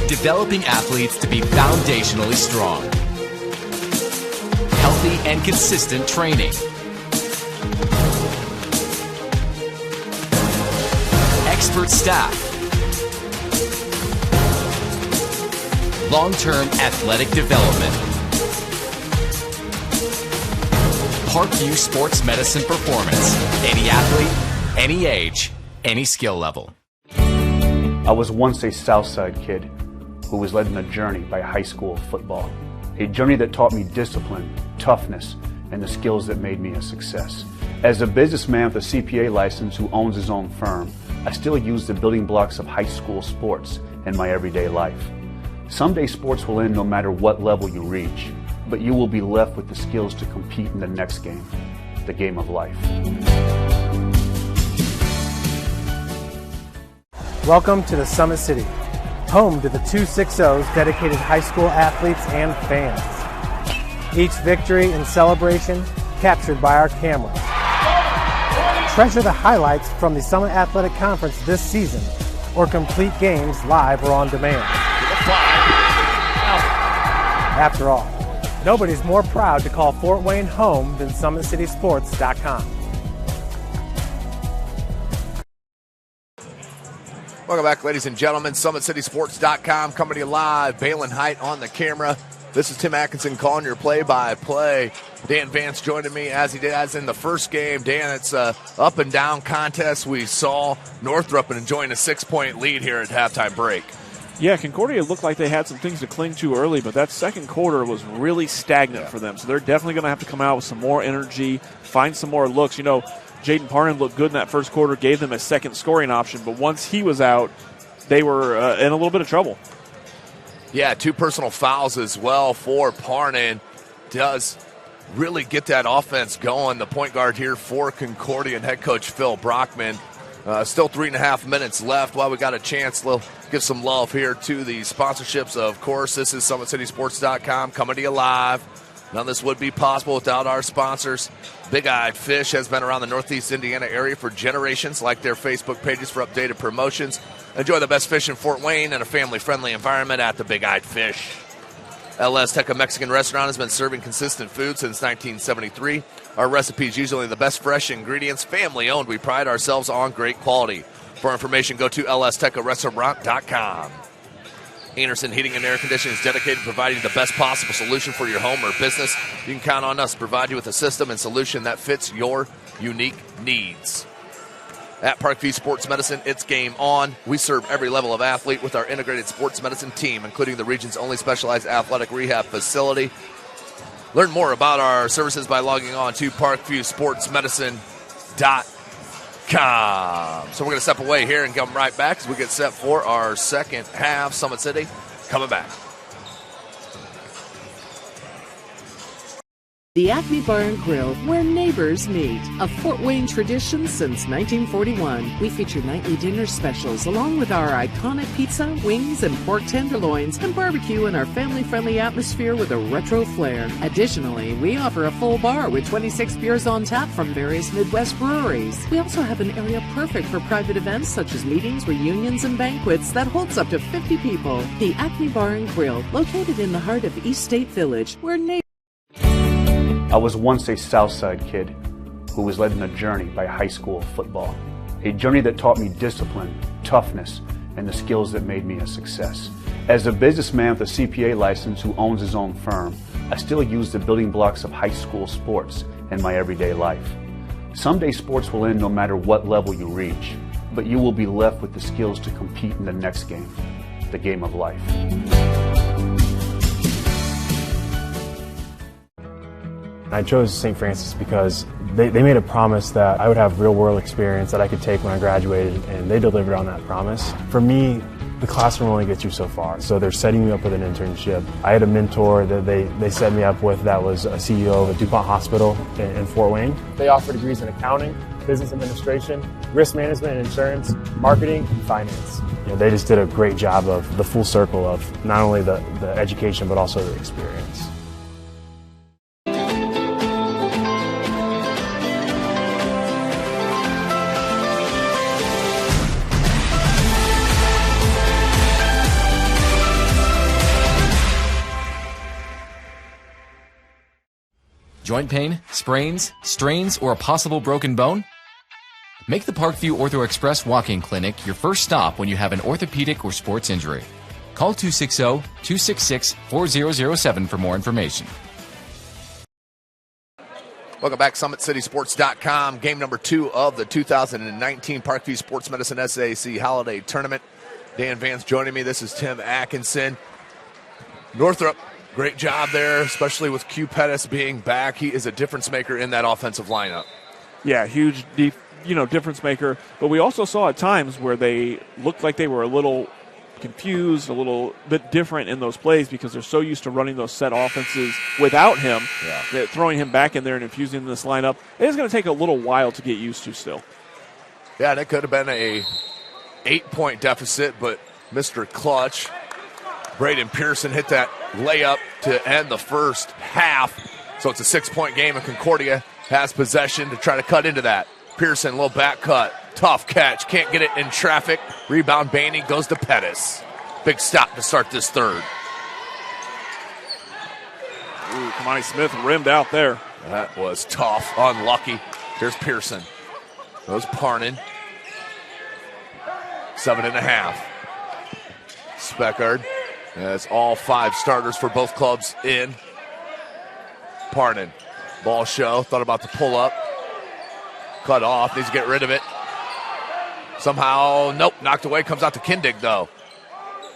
Developing athletes to be foundationally strong. Healthy and consistent training. Expert staff. Long-term athletic development. Parkview Sports Medicine Performance. Any athlete, any age, any skill level. I was once a Southside kid who was led on a journey by high school football. A journey that taught me discipline, toughness, and the skills that made me a success. As a businessman with a CPA license who owns his own firm, I still use the building blocks of high school sports in my everyday life. Someday sports will end no matter what level you reach, but you will be left with the skills to compete in the next game, the game of life. Welcome to the Summit City. home to the 260's dedicated high school athletes and fans. Each victory and celebration captured by our cameras. Treasure the highlights from the Summit Athletic Conference this season, or complete games live or on demand. After all, nobody's more proud to call Fort Wayne home than SummitCitySports.com. Welcome back, ladies and gentlemen. SummitCitySports.com coming to you live. Balin Height on the camera. This is Tim Atkinson calling your play-by-play. Dan Vance joining me as he did as in the first game. Dan, it's a up-and-down contest. We saw Northrop enjoying a 6-point lead here at halftime break. Yeah, Concordia looked like they had some things to cling to early, but that second quarter was really stagnant for them. So they're definitely going to have to come out with some more energy, find some more looks. You know, Jaden Parham looked good in that first quarter, gave them a second scoring option, but once he was out, they were in a little bit of trouble. Yeah, 2 personal fouls as well for Parham. Does really get that offense going. The point guard here for Concordia and head coach Phil Brockman. Still 3.5 minutes left while we got a chance. We'll give some love here to the sponsorships. Of course, this is SummitCitySports.com coming to you live. None of this would be possible without our sponsors. Big Eyed Fish has been around the Northeast Indiana area for generations. Like their Facebook pages for updated promotions. Enjoy the best fish in Fort Wayne in a family-friendly environment at the Big Eyed Fish. LS Teca Mexican Restaurant has been serving consistent food since 1973. Our recipes usually the best fresh ingredients, family-owned. We pride ourselves on great quality. For information, go to lstecarestaurant.com. Anderson Heating and Air Conditioning is dedicated to providing the best possible solution for your home or business. You can count on us to provide you with a system and solution that fits your unique needs. At Parkview Sports Medicine, it's game on. We serve every level of athlete with our integrated sports medicine team, including the region's only specialized athletic rehab facility. Learn more about our services by logging on to parkviewsportsmedicine.com. So we're going to step away here and come right back as we get set for our second half. Summit City coming back. The Acme Bar and Grill, where neighbors meet. A Fort Wayne tradition since 1941. We feature nightly dinner specials along with our iconic pizza, wings, and pork tenderloins, and barbecue in our family-friendly atmosphere with a retro flair. Additionally, we offer a full bar with 26 beers on tap from various Midwest breweries. We also have an area perfect for private events such as meetings, reunions, and banquets that holds up to 50 people. The Acme Bar and Grill, located in the heart of East State Village, where neighbors... I was once a Southside kid who was led on a journey by high school football. A journey that taught me discipline, toughness, and the skills that made me a success. As a businessman with a CPA license who owns his own firm, I still use the building blocks of high school sports in my everyday life. Someday sports will end no matter what level you reach, but you will be left with the skills to compete in the next game, the game of life. I chose St. Francis because they made a promise that I would have real-world experience that I could take when I graduated, and they delivered on that promise. For me, the classroom only gets you so far, so they're setting me up with an internship. I had a mentor that they set me up with that was a CEO of a DuPont hospital in Fort Wayne. They offer degrees in accounting, business administration, risk management and insurance, marketing, and finance. You know, they just did a great job of the full circle of not only the education but also the experience. Joint pain, sprains, strains, or a possible broken bone? Make the Parkview Ortho Express Walk-In Clinic your first stop when you have an orthopedic or sports injury. Call 260-266-4007 for more information. Welcome back, SummitCitySports.com. Game number 2 of the 2019 Parkview Sports Medicine SAC Holiday Tournament. Dan Vance joining me. This is Tim Atkinson. Northrop, great job there, especially with Q Pettis being back. He is a difference maker in that offensive lineup. Yeah, huge, deep, difference maker. But we also saw at times where they looked like they were a little confused, a little bit different in those plays because they're so used to running those set offenses without him that throwing him back in there and infusing this lineup, it is going to take a little while to get used to still. Yeah, that could have been a 8-point deficit, but Mr. Clutch. Braden Pearson hit that layup to end the first half. So it's a 6-point game, and Concordia has possession to try to cut into that. Pearson, little back cut. Tough catch. Can't get it in traffic. Rebound, Baney goes to Pettis. Big stop to start this third. Ooh, Kamani Smith rimmed out there. That was tough. Unlucky. Here's Pearson. Goes Parnan. 7.5. Speckard. That's all 5 starters for both clubs in. Parnan. Ball show. Thought about the pull up. Cut off. Needs to get rid of it. Somehow, nope. Knocked away. Comes out to Kindig, though.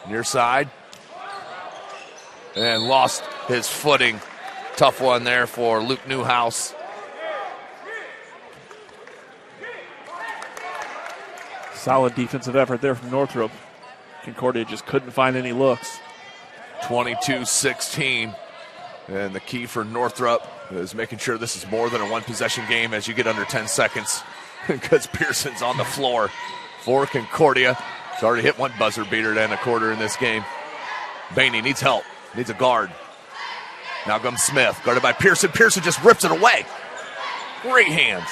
Near side. And lost his footing. Tough one there for Luke Newhouse. Solid defensive effort there from Northrop. Concordia just couldn't find any looks. 22-16. And the key for Northrop is making sure this is more than a one-possession game as you get under 10 seconds because Pearson's on the floor for Concordia. He's already hit one buzzer beater to end a quarter in this game. Baney needs help, needs a guard. Now comes Smith, guarded by Pearson. Pearson just rips it away. Great hands.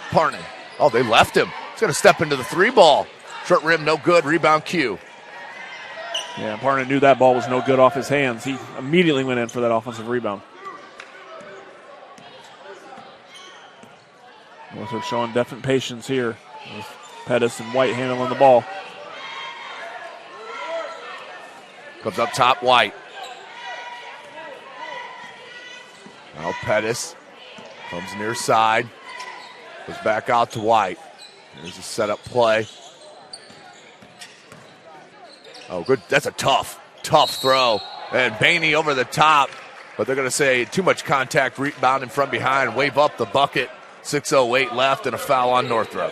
Parnan. Oh, they left him. He's going to step into the 3-ball. Short rim, no good. Rebound, Q. Yeah, Parnan knew that ball was no good off his hands. He immediately went in for that offensive rebound. Northrop showing definite patience here with Pettis and White handling the ball. Comes up top, White. Now Pettis comes near side. Goes back out to White. There's a setup play. Oh, good. That's a tough throw. And Baney over the top. But they're going to say too much contact, rebounding from behind, wave up the bucket. 6:08 left and a foul on Northrop.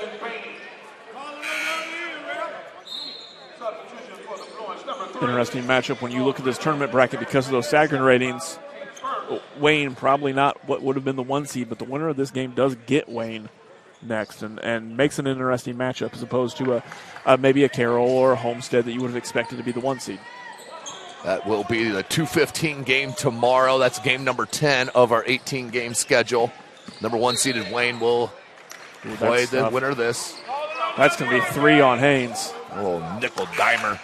Interesting matchup when you look at this tournament bracket because of those Sagarin ratings. Wayne probably not what would have been the 1 seed, but the winner of this game does get Wayne next and makes an interesting matchup as opposed to maybe a Carroll or a Homestead that you would have expected to be the 1 seed. That will be the 2:15 game tomorrow. That's game number 10 of our 18-game schedule. Number 1 seeded Wayne will play the winner of this. That's going to be 3 on Haynes. A little nickel dimer.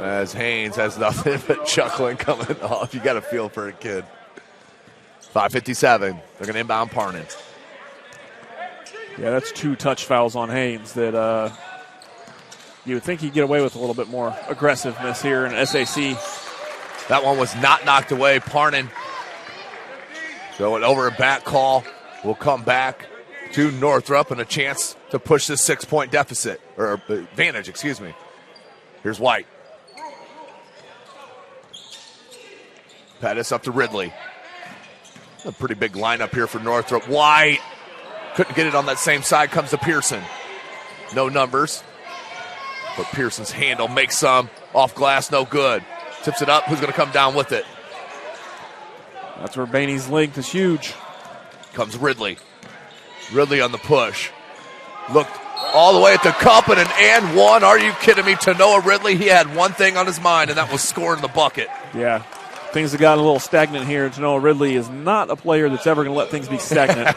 As Haynes has nothing but chuckling coming off. You got a feel for a kid. 5:57. They're going to inbound Parnan. Yeah, that's 2 touch fouls on Haynes that you would think he'd get away with a little bit more aggressiveness here in SAC. That one was not knocked away. Parnan. So an over and back call will come back to Northrop and a chance to push this 6-point deficit, or advantage, excuse me. Here's White. Pettis up to Ridley. A pretty big lineup here for Northrop. White couldn't get it on that same side. Comes to Pearson. No numbers. But Pearson's handle makes some. Off glass, no good. Tips it up. Who's going to come down with it? That's where Baney's length is huge. Comes Ridley. Ridley on the push. Looked all the way at the cup and an and one. Are you kidding me? To Noah Ridley, he had one thing on his mind, and that was scoring the bucket. Yeah. Things have gotten a little stagnant here. Tanoa Ridley is not a player that's ever going to let things be stagnant.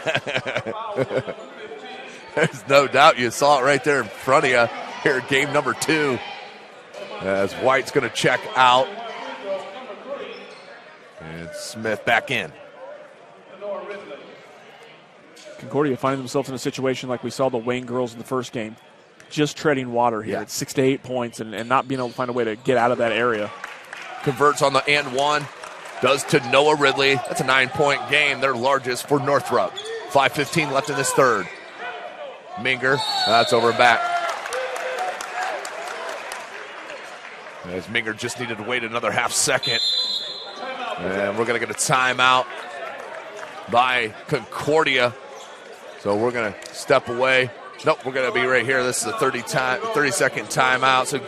There's no doubt. You saw it right there in front of you here at game number 2. As White's going to check out. And Smith back in. Concordia finding themselves in a situation like we saw the Wayne girls in the first game. Just treading water here at 6 to 8 points and not being able to find a way to get out of that area. Converts on the and one. Does to Noah Ridley. That's a 9-point game, their largest for Northrop. 5:15 left in this third. Minger, that's over and back. As Minger just needed to wait another half second. And we're going to get a timeout by Concordia. So we're going to step away. Nope, we're going to be right here. This is a 30-second timeout. So,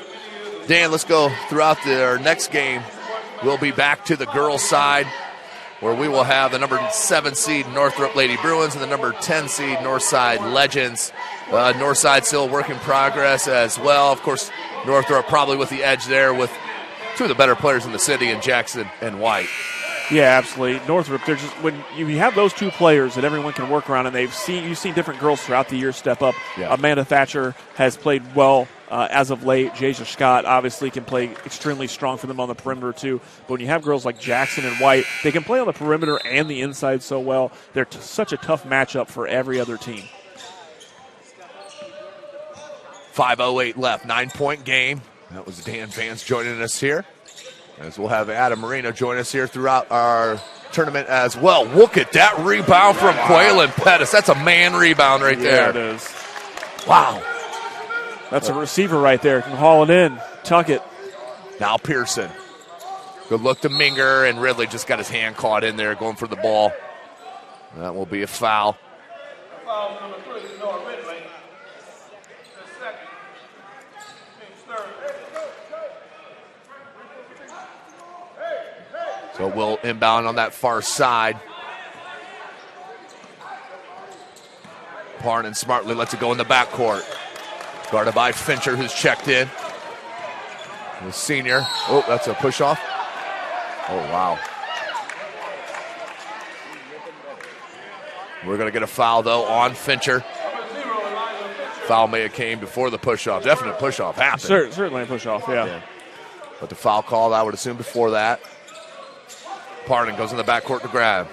Dan, let's go throughout our next game. We'll be back to the girls' side where we will have the number 7 seed Northrop Lady Bruins and the number 10 seed Northside Legends. Northside still a work in progress as well. Of course, Northrop probably with the edge there with two of the better players in the city in Jackson and White. Yeah, absolutely. Northrop, they're just, when you have those two players that everyone can work around, and you've seen different girls throughout the year step up. Yeah. Amanda Thatcher has played well as of late. Jasia Scott obviously can play extremely strong for them on the perimeter too. But when you have girls like Jackson and White, they can play on the perimeter and the inside so well. They're such a tough matchup for every other team. 5:08 left, 9-point game. That was Dan Vance joining us here. As we'll have Adam Marino join us here throughout our tournament as well. Look at that rebound from Quaylen Pettis. That's a man rebound right there. Yeah, it is. Wow. That's a receiver right there. Can haul it in, tuck it. Now Pearson. Good look to Minger, and Ridley just got his hand caught in there going for the ball. That will be a foul. Foul number 3, Noah Ridley. The second. Team's third. So we'll inbound on that far side. Parnan smartly lets it go in the backcourt. Guarded by Fincher, who's checked in. The senior. Oh, that's a push-off. Oh, wow. We're going to get a foul, though, on Fincher. Foul may have came before the push-off. Definite push-off happened. Certainly a push-off, yeah. But the foul call, I would assume, before that. Parnan goes in the backcourt to grab.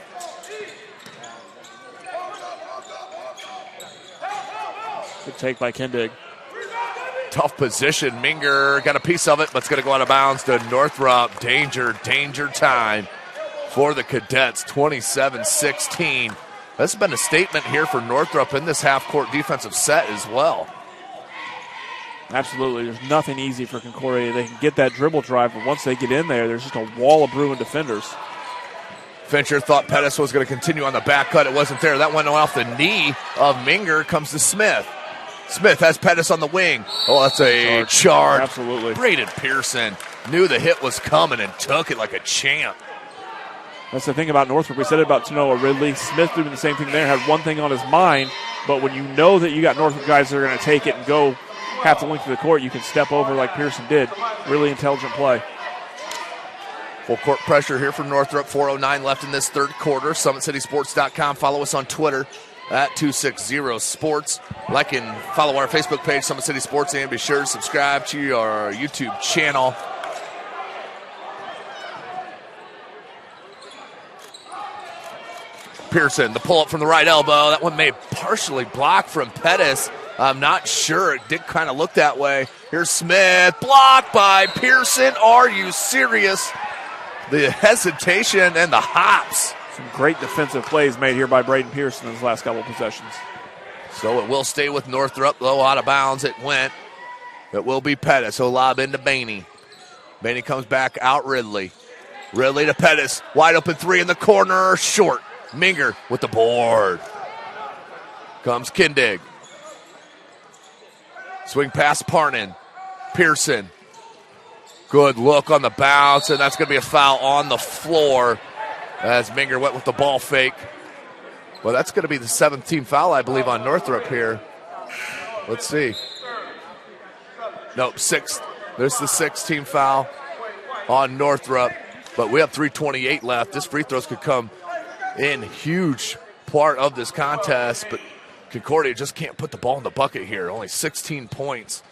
Good take by Kendig. Tough position. Minger got a piece of it, but it's going to go out of bounds to Northrop. Danger time for the Cadets. 27-16. That's been a statement here for Northrop in this half-court defensive set as well. Absolutely. There's nothing easy for Concordia. They can get that dribble drive, but once they get in there, there's just a wall of Bruin defenders. Fincher thought Pettis was going to continue on the back cut. It wasn't there. That went off the knee of Minger. Comes to Smith. Smith has Pettis on the wing. Oh, that's a charge. Absolutely. Braden Pearson knew the hit was coming and took it like a champ. That's the thing about Northrop. We said it about Tanoa Ridley. Smith doing the same thing there. Had one thing on his mind, but when you know that you got Northrop guys that are going to take it and go half the length of the court, you can step over like Pearson did. Really intelligent play. Full court pressure here from Northrop. 4:09 left in this third quarter. SummitCitySports.com. Follow us on Twitter at 260sports. Like and follow our Facebook page, Summit City Sports, and be sure to subscribe to our YouTube channel. Pearson, the pull-up from the right elbow. That one may partially block from Pettis. I'm not sure. It did kind of look that way. Here's Smith. Blocked by Pearson. Are you serious? The hesitation and the hops. Some great defensive plays made here by Braden Pearson in his last couple of possessions. So it will stay with Northrop, though out of bounds it went. It will be Pettis. He'll lob into Baney. Baney comes back out Ridley. Ridley to Pettis. Wide open three in the corner. Short. Minger with the board. Comes Kindig. Swing past Parnan. Pearson. Good look on the bounce, and that's going to be a foul on the floor as Minger went with the ball fake. Well, that's going to be the 7th team foul, I believe, on Northrop here. Let's see. Nope, 6th. There's the 6th team foul on Northrop, but we have 3:28 left. This free throws could come in huge part of this contest, but Concordia just can't put the ball in the bucket here. Only 16 points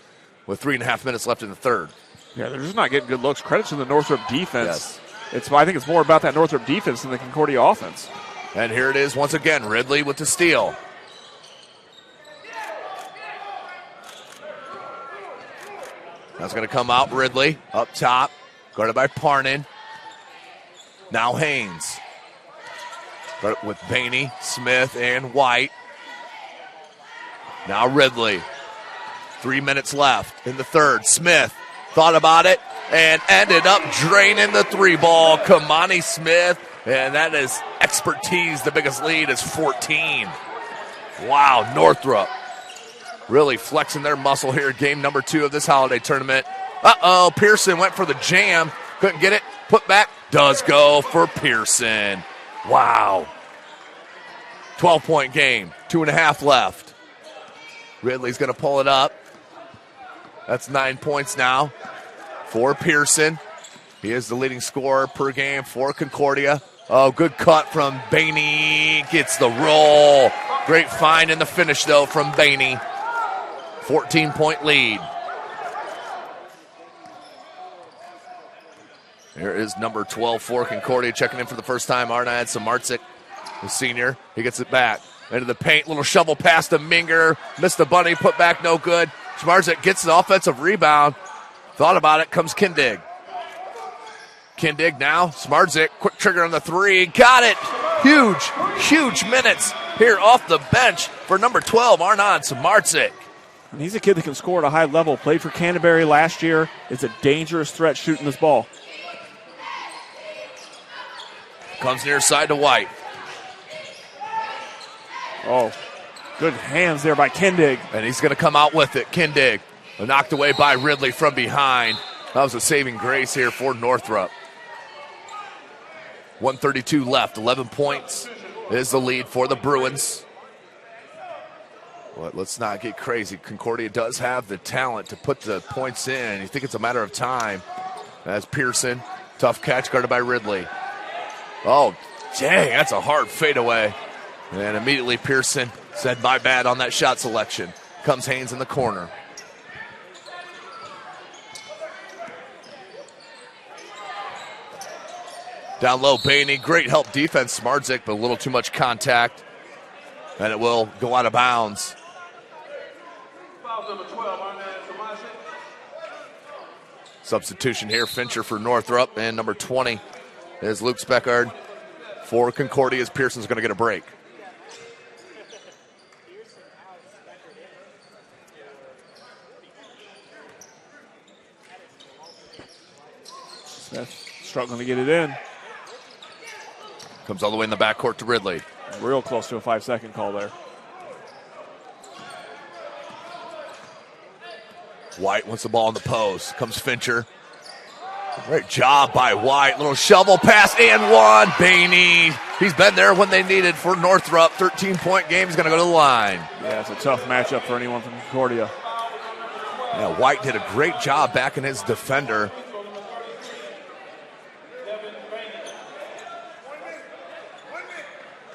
with 3.5 minutes left in the third. Yeah, they're just not getting good looks. Credit to the Northrop defense. Yes. I think it's more about that Northrop defense than the Concordia offense. And here it is once again, Ridley with the steal. That's going to come out Ridley up top, guarded by Parnan. Now Haynes. With Baney, Smith, and White. Now Ridley. 3 minutes left in the third. Smith thought about it and ended up draining the three ball. Kamani Smith, and that is expertise. The biggest lead is 14. Wow, Northrop really flexing their muscle here. Game number 2 of this holiday tournament. Uh-oh, Pearson went for the jam. Couldn't get it. Put back. Does go for Pearson. Wow. 12-point game. 2.5 left. Ridley's going to pull it up. That's 9 points now for Pearson. He is the leading scorer per game for Concordia. Oh, good cut from Bainey. Gets the roll. Great find in the finish, though, from Bainey. 14-point lead. Here is number 12 for Concordia checking in for the first time. Arnad Samarczyk, the senior. He gets it back into the paint. Little shovel pass to Minger. Missed the bunny. Put back no good. Samarczyk gets the offensive rebound. Thought about it. Comes Kindig. Kindig now. Samarczyk. Quick trigger on the three. Got it. Huge minutes here off the bench for number 12, Arnad Samarczyk. And he's a kid that can score at a high level. Played for Canterbury last year. It's a dangerous threat shooting this ball. Comes near side to White. Oh, good hands there by Kindig. And he's going to come out with it. Kindig knocked away by Ridley from behind. That was a saving grace here for Northrop. 1:32 left. 11 points is the lead for the Bruins. Well, let's not get crazy. Concordia does have the talent to put the points in. You think it's a matter of time. As Pearson, tough catch guarded by Ridley. Oh, dang, that's a hard fadeaway. And immediately Pearson said, my bad on that shot selection. Comes Haynes in the corner. Down low, Bainey. Great help defense, Samarczyk, but a little too much contact. And it will go out of bounds. Foul number 12, Arnad Samarczyk. Substitution here, Fincher for Northrop, and number 20 is Luke Speckard for Concordia as Pearson's going to get a break. Smith struggling to get it in. Comes all the way in the backcourt to Ridley. Real close to a 5-second call there. White wants the ball in the post. Comes Fincher. Great job by White. Little shovel pass and one. Bainey. He's been there when they needed for Northrop. 13-point game. He's going to go to the line. Yeah, it's a tough matchup for anyone from Concordia. Yeah, White did a great job backing his defender.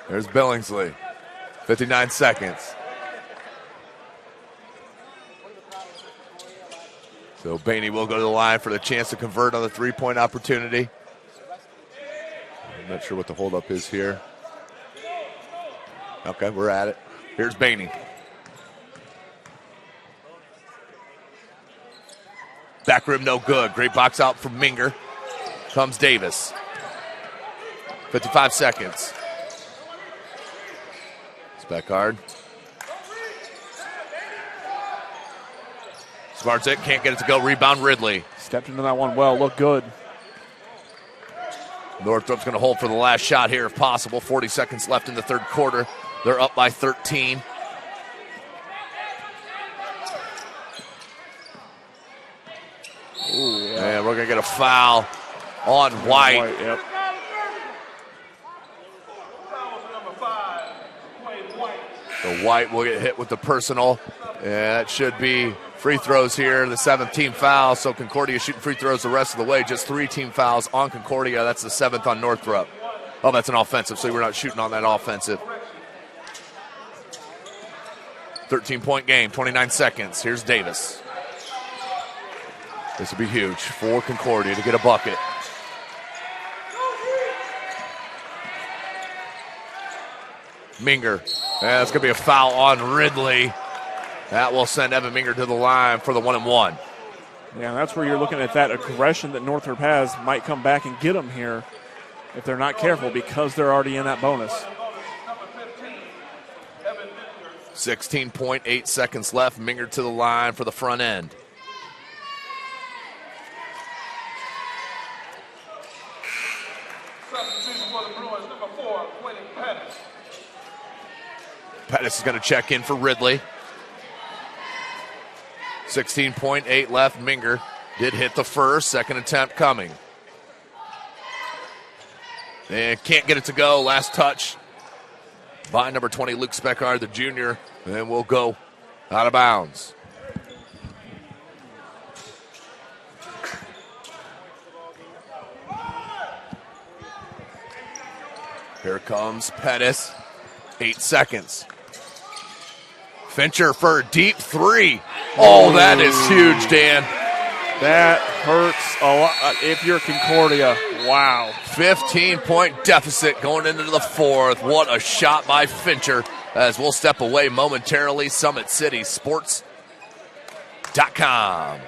There's Billingsley. 59 seconds. So Bainey will go to the line for the chance to convert on the three-point opportunity. I'm not sure what the holdup is here. Okay, we're at it. Here's Bainey. Back rim no good. Great box out from Minger. Comes Davis. 55 seconds. Speckard. Samarczyk can't get it to go. Rebound Ridley. Stepped into that one well. Looked good. Northrop's going to hold for the last shot here if possible. 40 seconds left in the third quarter. They're up by 13. Ooh, yeah. And we're going to get a foul on White. Yep. So White will get hit with the personal. And that should be free throws here. The 7th team foul. So Concordia shooting free throws the rest of the way. Just 3 team fouls on Concordia. That's the 7th on Northrop. Oh, that's an offensive. So we're not shooting on that offensive. 13-point game. 29 seconds. Here's Davis. This would be huge for Concordia to get a bucket. Minger. And that's going to be a foul on Ridley. That will send Evan Minger to the line for the 1-and-1. Yeah, that's where you're looking at that aggression that Northrop has might come back and get them here if they're not careful because they're already in that bonus. 16.8 seconds left. Minger to the line for the front end. Substitution for the Bruins, number 4, Quentin Pettis. Pettis is going to check in for Ridley. 16.8 left. Minger did hit the first. Second attempt coming. And can't get it to go. Last touch by number 20, Luke Speckard, the junior. And we'll go out of bounds. Here comes Pettis. 8 seconds. Fincher for a deep three. Oh, that is huge, Dan. That hurts a lot if you're Concordia. Wow. 15-point deficit going into the fourth. What a shot by Fincher. As we'll step away momentarily. SummitCitySports.com.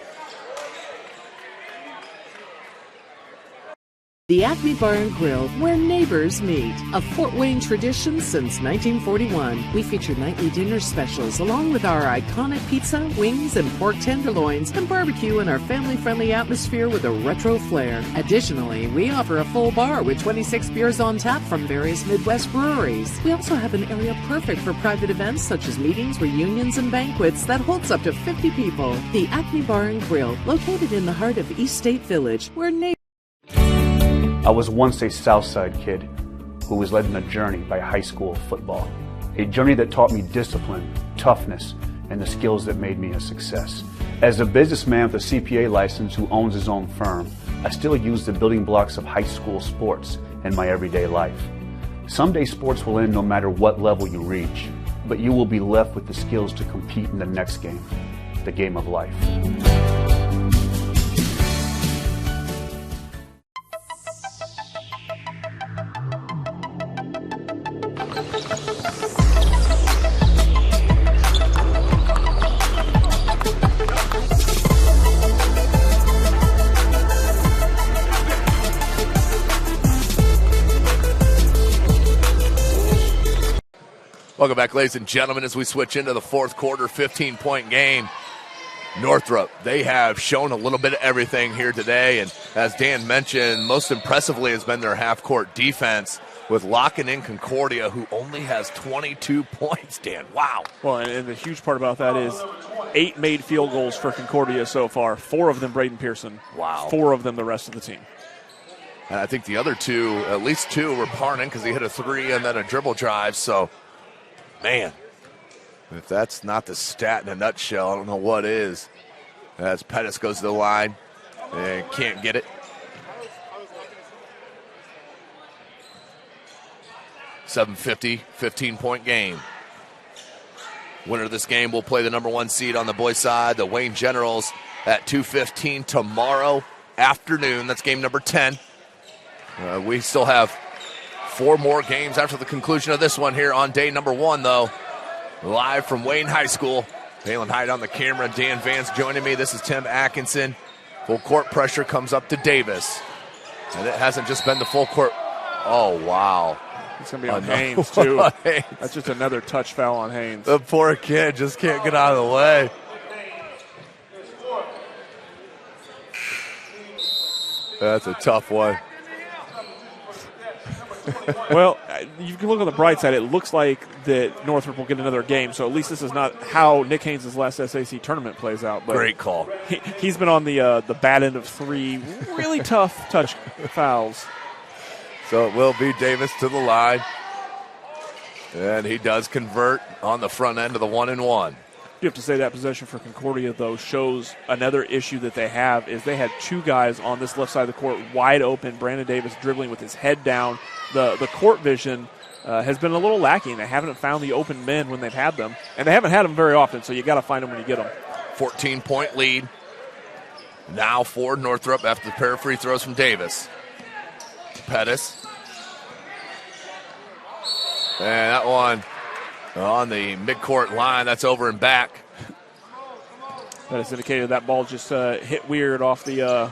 The Acme Bar and Grill, where neighbors meet. A Fort Wayne tradition since 1941. We feature nightly dinner specials along with our iconic pizza, wings, and pork tenderloins, and barbecue in our family-friendly atmosphere with a retro flair. Additionally, we offer a full bar with 26 beers on tap from various Midwest breweries. We also have an area perfect for private events such as meetings, reunions, and banquets that holds up to 50 people. The Acme Bar and Grill, located in the heart of East State Village, where neighbors... I was once a Southside kid who was led on a journey by high school football. A journey that taught me discipline, toughness, and the skills that made me a success. As a businessman with a CPA license who owns his own firm, I still use the building blocks of high school sports in my everyday life. Someday sports will end no matter what level you reach, but you will be left with the skills to compete in the next game, the game of life. Welcome back, ladies and gentlemen, as we switch into the fourth quarter, 15-point game. Northrop, they have shown a little bit of everything here today, and as Dan mentioned, most impressively has been their half-court defense with locking in Concordia, who only has 22 points, Dan. Wow. Well, and the huge part about that is 8 made field goals for Concordia so far, 4 of them Braden Pearson. Wow. 4 of them the rest of the team. And I think the other 2, at least 2, were Parnan because he hit a 3 and then a dribble drive, so... Man, if that's not the stat in a nutshell, I don't know what is. As Pettis goes to the line and can't get it. 7:50, 15-point game. Winner of this game will play the number 1 seed on the boys' side, the Wayne Generals, at 2:15 tomorrow afternoon. That's game number 10. We still have 4 more games after the conclusion of this one here on day number 1, though. Live from Wayne High School. Dalen Hyde on the camera. Dan Vance joining me. This is Tim Atkinson. Full court pressure comes up to Davis. And it hasn't just been the full court. Oh, wow. It's going to be on Haynes, too. That's just another touch foul on Haynes. The poor kid just can't get out of the way. That's a tough one. Well, you can look on the bright side. It looks like that Northrop will get another game, so at least this is not how Nick Haynes' last SAC tournament plays out. But great call. He's been on the bad end of 3 really tough touch fouls. So it will be Davis to the line. And he does convert on the front end of the 1-and-1. You have to say that possession for Concordia, though, shows another issue that they have is they had 2 guys on this left side of the court wide open. Brandon Davis dribbling with his head down. The court vision has been a little lacking. They haven't found the open men when they've had them, and they haven't had them very often, so you got to find them when you get them. 14-point lead now for Northrop after the pair of free throws from Davis. Pettis. And that one on the midcourt line, that's over and back. That has indicated that ball just hit weird off the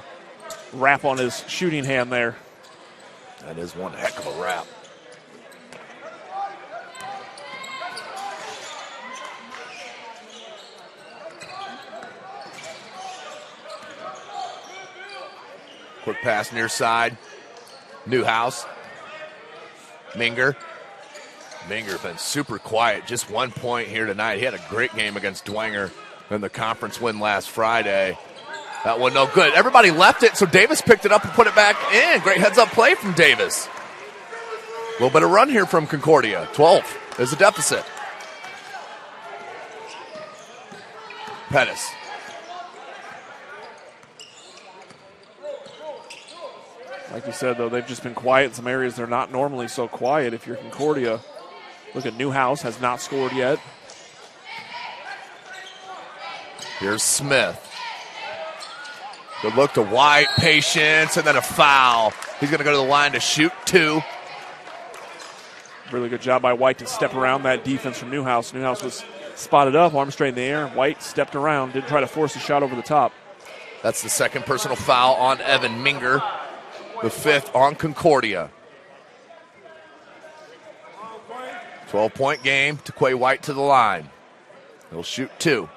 wrap on his shooting hand there. That is one heck of a wrap. Quick pass near side. Newhouse. Minger. Minger's been super quiet. Just 1 point here tonight. He had a great game against Dwenger in the conference win last Friday. That one no good. Everybody left it, so Davis picked it up and put it back in. Great heads-up play from Davis. little bit of run here from Concordia. 12 is the deficit. Pettis. Like you said, though, they've just been quiet in some areas they're not normally so quiet. If you're Concordia, look at Newhouse, has not scored yet. Here's Smith. Good look to White, patience, and then a foul. He's going to go to the line to shoot 2. Really good job by White to step around that defense from Newhouse. Newhouse was spotted up, arm straight in the air. White stepped around, didn't try to force a shot over the top. That's the second personal foul on Evan Minger, the 5th on Concordia. 12-point game. Taquay White to the line. He'll shoot 2.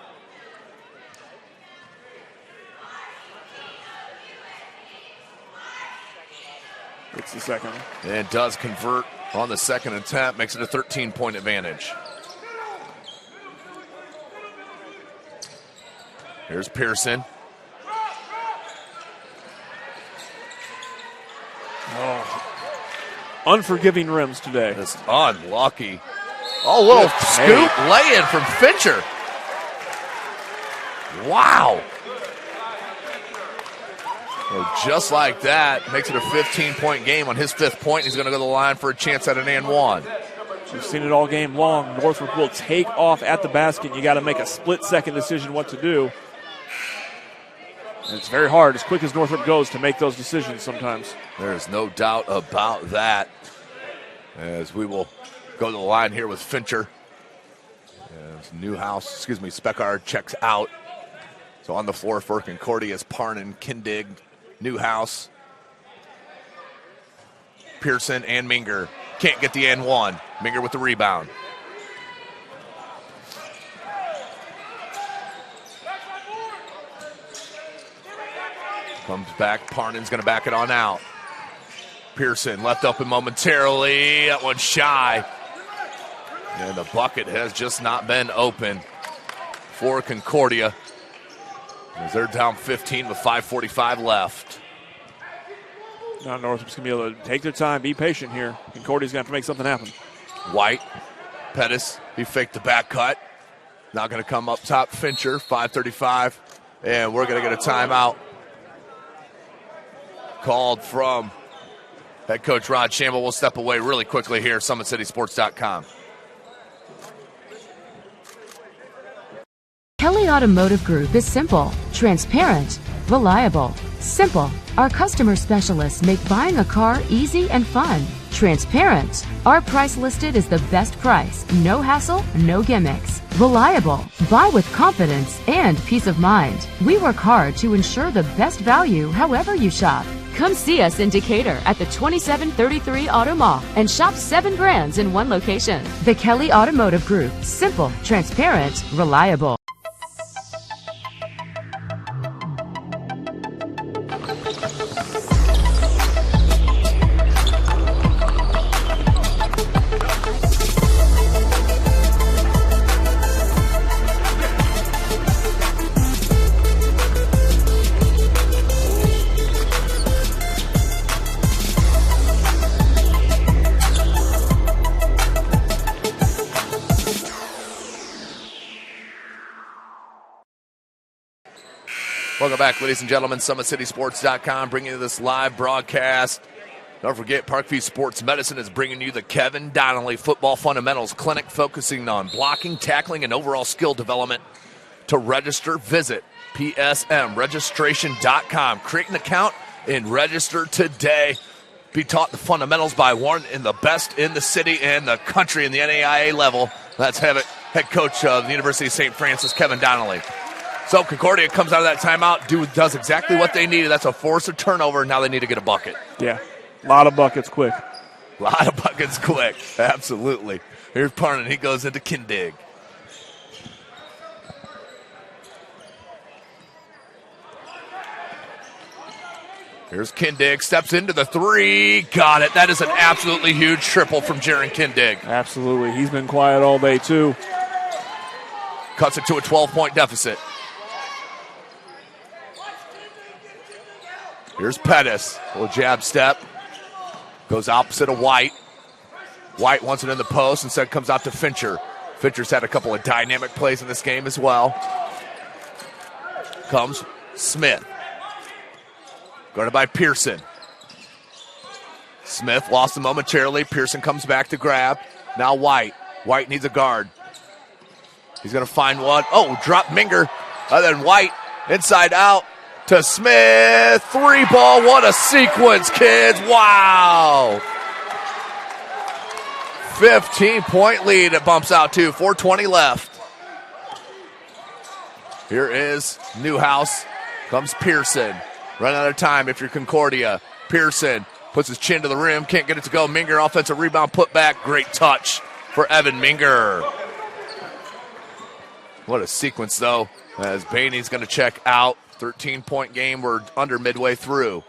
It's the second. And does convert on the second attempt, makes it a 13-point advantage. Here's Pearson. Oh. Unforgiving rims today. Just unlucky. Oh, little scoop lay-in from Fincher. Wow. So just like that, makes it a 15-point game on his 5th point. He's going to go to the line for a chance at an and 1. We've seen it all game long. Northrop will take off at the basket. You got to make a split-second decision what to do. And it's very hard, as quick as Northrop goes, to make those decisions sometimes. There is no doubt about that. As we will go to the line here with Fincher. As Speckard checks out. So on the floor for Concordia is Parnan, Kindig, Newhouse, Pearson, and Minger. Can't get the and 1. Minger with the rebound. Comes back. Parnan's going to back it on out. Pearson left open momentarily. That one's shy. And the bucket has just not been open for Concordia, as they're down 15 with 5:45 left. Now Northrop's going to be able to take their time, be patient here. Concordia's going to have to make something happen. White, Pettis, he faked the back cut. Now going to come up top, Fincher, 5:35. And we're going to get a timeout called from head coach Rod Shamble. Will step away really quickly here, SummitCitySports.com. Kelly Automotive Group is simple, transparent, reliable. Simple. Our customer specialists make buying a car easy and fun. Transparent. Our price listed is the best price. No hassle, no gimmicks. Reliable. Buy with confidence and peace of mind. We work hard to ensure the best value however you shop. Come see us in Decatur at the 2733 Auto Mall and shop 7 brands in one location. The Kelly Automotive Group. Simple, transparent, reliable. Welcome back, ladies and gentlemen. SummitCitySports.com bringing you this live broadcast. Don't forget, Parkview Sports Medicine is bringing you the Kevin Donnelly Football Fundamentals Clinic, focusing on blocking, tackling, and overall skill development. To register, visit psmregistration.com. Create an account and register today. Be taught the fundamentals by one in the best in the city and the country in the NAIA level. Let's have it. Head coach of the University of St. Francis, Kevin Donnelly. So Concordia comes out of that timeout, does exactly what they needed. That's a forced turnover. Now they need to get a bucket. Yeah, a lot of buckets quick. A lot of buckets quick. Absolutely. Here's Parnan. He goes into Kindig. Here's Kindig. Steps into the 3. Got it. That is an absolutely huge triple from Jaron Kindig. Absolutely. He's been quiet all day, too. Cuts it to a 12-point deficit. Here's Pettis. Little jab step. Goes opposite of White. White wants it in the post, instead comes out to Fincher. Fincher's had a couple of dynamic plays in this game as well. Comes Smith. Guarded by Pearson. Smith lost him momentarily. Pearson comes back to grab. Now White. White needs a guard. He's going to find one. Oh, drop Minger. And then White inside out to Smith. 3-ball. What a sequence, kids. Wow. 15-point lead. It bumps out to 4:20 left. Here is Newhouse. Comes Pearson. Run out of time if you're Concordia. Pearson puts his chin to the rim. Can't get it to go. Minger, offensive rebound, put back. Great touch for Evan Minger. What a sequence, though, as Bainey's going to check out. 13-point game. We're under midway through.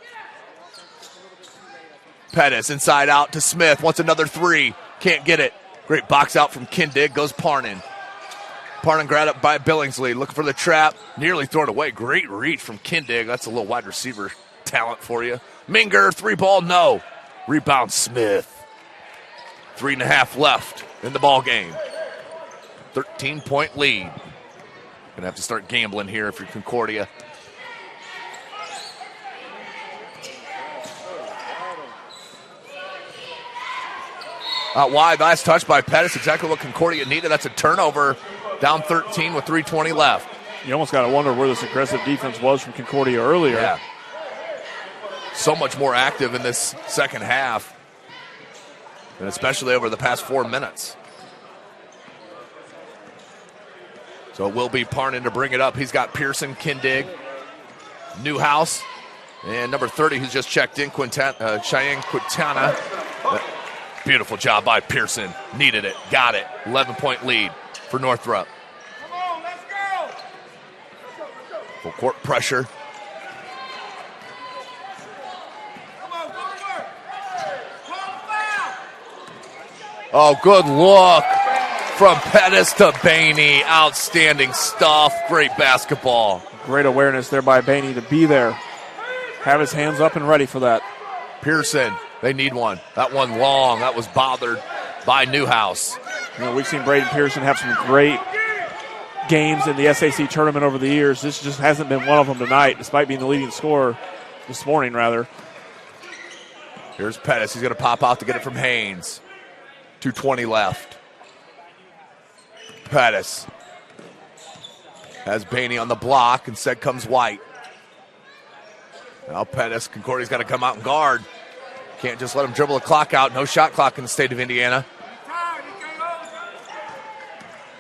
Pettis inside out to Smith. Wants another three. Can't get it. Great box out from Kindig. Goes Parnan. Parnan grabbed up by Billingsley. Looking for the trap. Nearly thrown away. Great reach from Kindig. That's a little wide receiver talent for you. Minger, 3-ball, no. Rebound Smith. 3.5 left in the ball game. 13-point lead. Gonna have to start gambling here if you're Concordia. Out wide, nice touch by Pettis. Exactly what Concordia needed. That's a turnover. Down 13 with 3:20 left. You almost got to wonder where this aggressive defense was from Concordia earlier. Yeah. So much more active in this second half. And especially over the past 4 minutes. So it will be Parnan to bring it up. He's got Pearson, Kindig, Newhouse, and number 30 who's just checked in, Cheyenne Quintana. Beautiful job by Pearson. Needed it. Got it. 11-point lead for Northrop. Come on, let's go. Full court pressure. Come on, go to work. Call foul. Oh, good look from Pettis to Bainey. Outstanding stuff. Great basketball. Great awareness there by Bainey to be there. Have his hands up and ready for that. Pearson, they need one. That one long. That was bothered by Newhouse. You know, we've seen Braden Pearson have some great games in the SAC tournament over the years. This just hasn't been one of them tonight, despite being the leading scorer this morning, rather. Here's Pettis. He's going to pop out to get it from Haynes. 2:20 left. Pettis has Bainey on the block. Instead comes White. Now Pettis, Concordia's got to come out and guard. Can't just let him dribble the clock out. No shot clock in the state of Indiana.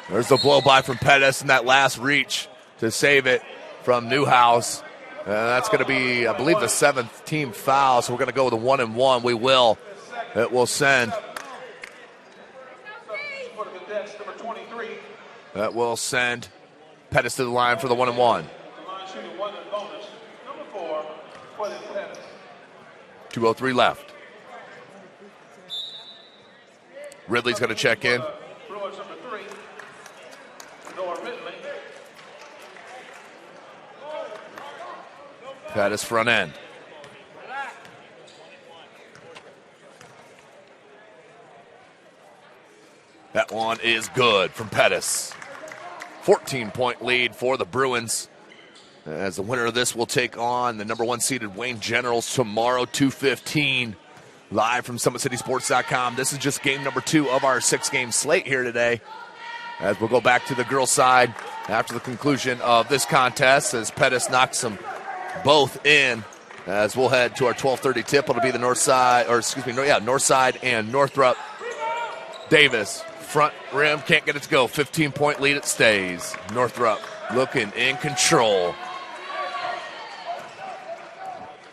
There's the blow by from Pettis and that last reach to save it from Newhouse. That's going to be, I believe, the 7th team foul. So we're going to go with a 1-and-1. We will. It will send. That will send Pettis to the line for the 1-and-1. 2:03 left. Ridley's going to check in. Pettis front end. That one is good from Pettis. 14-point lead for the Bruins. As the winner of this will take on the number 1 seeded Wayne Generals tomorrow, 2:15. Live from SummitCitySports.com. This is just game number 2 of our 6-game slate here today. As we'll go back to the girls' side after the conclusion of this contest, as Pettis knocks them both in. As we'll head to our 12:30 tip, it'll be the north side and Northrop. Davis, front rim, can't get it to go. 15-point lead, it stays. Northrop looking in control.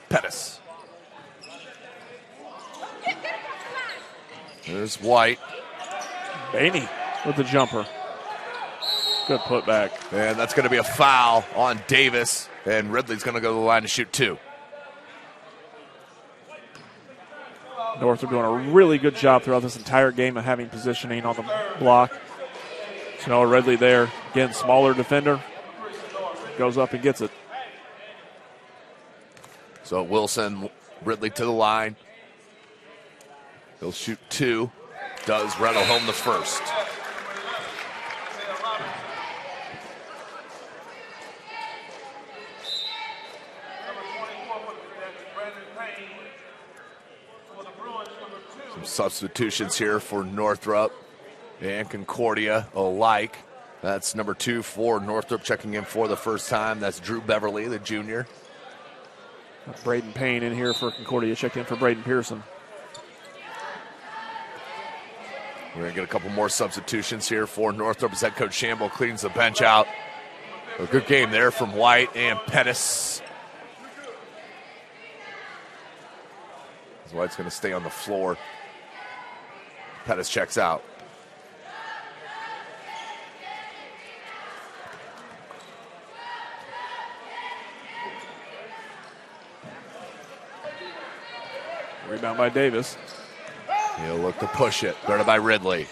Pettis. There's White. Bainey with the jumper. Good putback. And that's going to be a foul on Davis. And Ridley's going to go to the line to shoot 2. Northrop doing a really good job throughout this entire game of having positioning on the block. So Ridley there. Again, smaller defender. Goes up and gets it. So we'll send Ridley to the line. He'll shoot 2. does rattle home the first. Some substitutions here for Northrop and Concordia alike. That's number 2 for Northrop checking in for the first time. That's Drew Beverly, the junior. Braden Payne in here for Concordia, checked in for Braden Pearson. We're going to get a couple more substitutions here for Northrop as head coach Shambo cleans the bench out. A good game there from White and Pettis. White's going to stay on the floor. Pettis checks out. Rebound by Davis. He'll look to push it. Guarded by Ridley.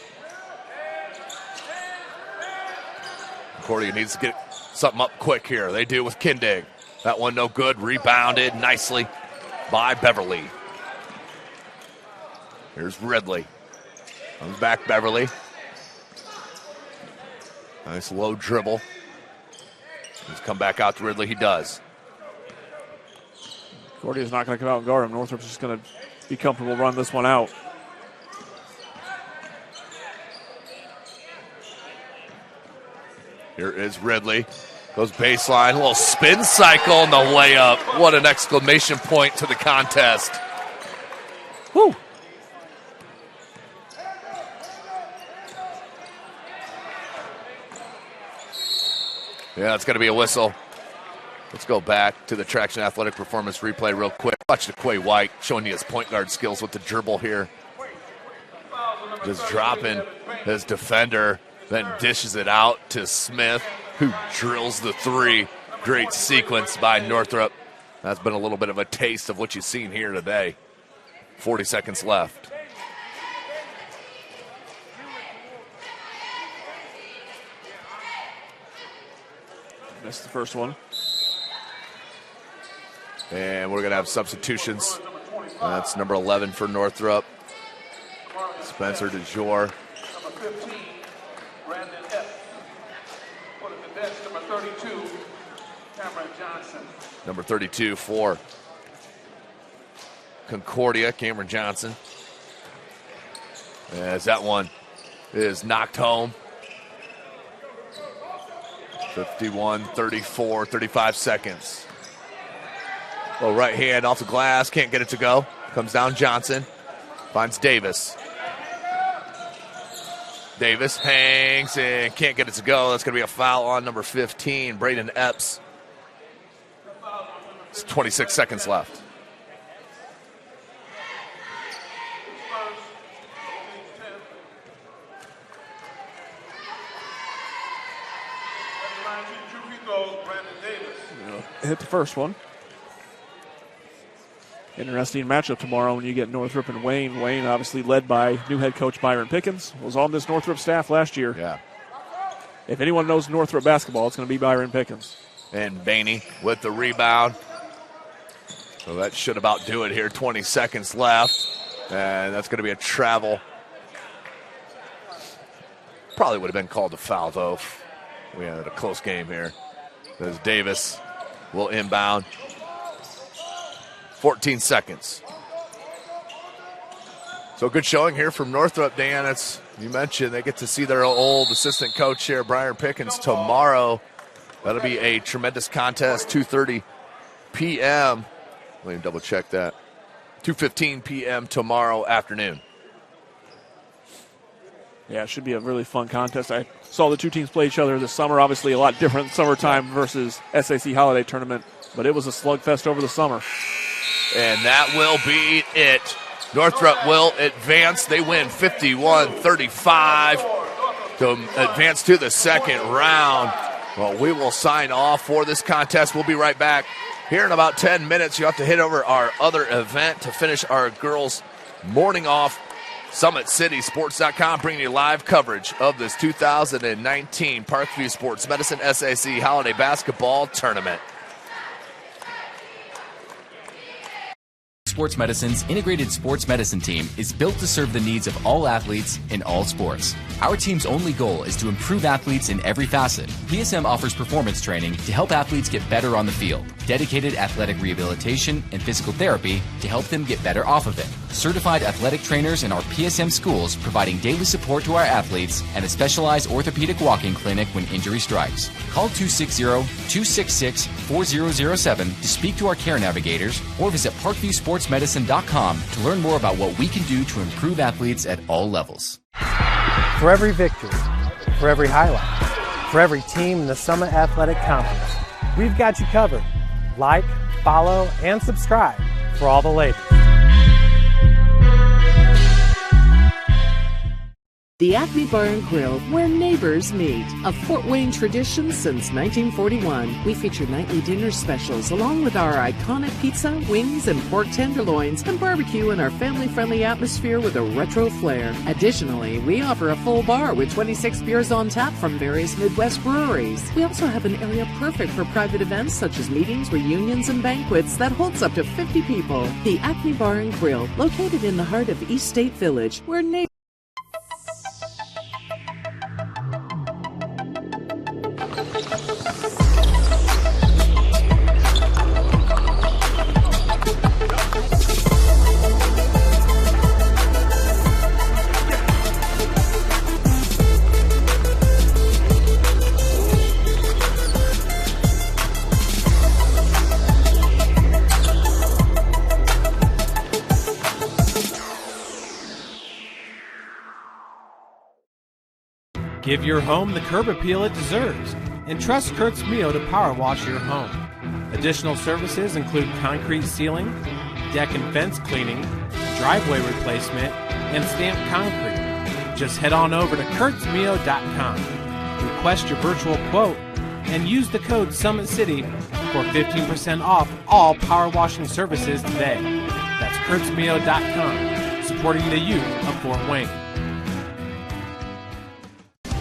Concordia needs to get something up quick here. They do with Kindig. That one no good. Rebounded nicely by Beverly. Here's Ridley. Comes back Beverly. Nice low dribble. He's come back out to Ridley. He does. Concordia's not going to come out and guard him. Northrop's just going to be comfortable run this one out. Here is Ridley. Goes baseline. A little spin cycle and the layup. What an exclamation point to the contest. Woo! Yeah, it's going to be a whistle. Let's go back to the Traction Athletic Performance replay real quick. Watch the Quay White showing you his point guard skills with the dribble here. Just dropping his defender, then dishes it out to Smith, who drills the three. Great sequence by Northrop. That's been a little bit of a taste of what you've seen here today. 40 seconds left. Missed the first one. And we're going to have substitutions. That's number 11 for Northrop. Spencer DeJour. Number 15, Brandon F. For the bench, number 32, Cameron Johnson. Number 32 for Concordia, Cameron Johnson. As that one is knocked home. 51, 34, 35 seconds. Well, right hand off the glass, can't get it to go. Comes down Johnson, finds Davis. Davis hangs and can't get it to go. That's going to be a foul on number 15, Braden Epps. It's 26 seconds left. Hit the first one. Interesting matchup tomorrow when you get Northrop and Wayne. Wayne, obviously led by new head coach Byron Pickens, was on this Northrop staff last year. Yeah. If anyone knows Northrop basketball, it's going to be Byron Pickens. And Bainey with the rebound. So that should about do it here. 20 seconds left. And that's going to be a travel. Probably would have been called a foul, though. We had a close game here. As Davis will inbound. 14 seconds. So good showing here from Northrop, Dan. It's, you mentioned they get to see their old assistant coach here, Byron Pickens, tomorrow. That'll be a tremendous contest, 2:30 p.m. Let me double check that. 2:15 p.m. tomorrow afternoon. Yeah, it should be a really fun contest. I saw the two teams play each other this summer. Obviously a lot different summertime versus SAC Holiday Tournament, but it was a slugfest over the summer. And that will be it. Northrop will advance. They win 51-35 to advance to the second round. Well, we will sign off for this contest. We'll be right back. Here in about 10 minutes, you have to hit over our other event to finish our girls' morning off. SummitCitySports.com bringing you live coverage of this 2019 Parkview Sports Medicine SAC Holiday Basketball Tournament. Sports Medicine's integrated sports medicine team is built to serve the needs of all athletes in all sports. Our team's only goal is to improve athletes in every facet. PSM offers performance training to help athletes get better on the field, dedicated athletic rehabilitation and physical therapy to help them get better off of it, certified athletic trainers in our PSM schools providing daily support to our athletes, and a specialized orthopedic walking clinic when injury strikes. Call 260-266-4007 to speak to our care navigators or visit parkviewsportsmedicine.com to learn more about what we can do to improve athletes at all levels. For every victory, for every highlight, for every team in the Summit Athletic Conference, we've got you covered. Like, follow, and subscribe for all the latest. The Acme Bar and Grill, where neighbors meet. A Fort Wayne tradition since 1941. We feature nightly dinner specials along with our iconic pizza, wings, and pork tenderloins, and barbecue in our family-friendly atmosphere with a retro flair. Additionally, we offer a full bar with 26 beers on tap from various Midwest breweries. We also have an area perfect for private events such as meetings, reunions, and banquets that holds up to 50 people. The Acme Bar and Grill, located in the heart of East State Village, where neighbors Give your home the curb appeal it deserves, and trust Kurt's Mio to power wash your home. Additional services include concrete sealing, deck and fence cleaning, driveway replacement, and stamped concrete. Just head on over to kurtzmio.com, request your virtual quote, and use the code SummitCity for 15% off all power washing services today. That's kurtzmio.com, supporting the youth of Fort Wayne.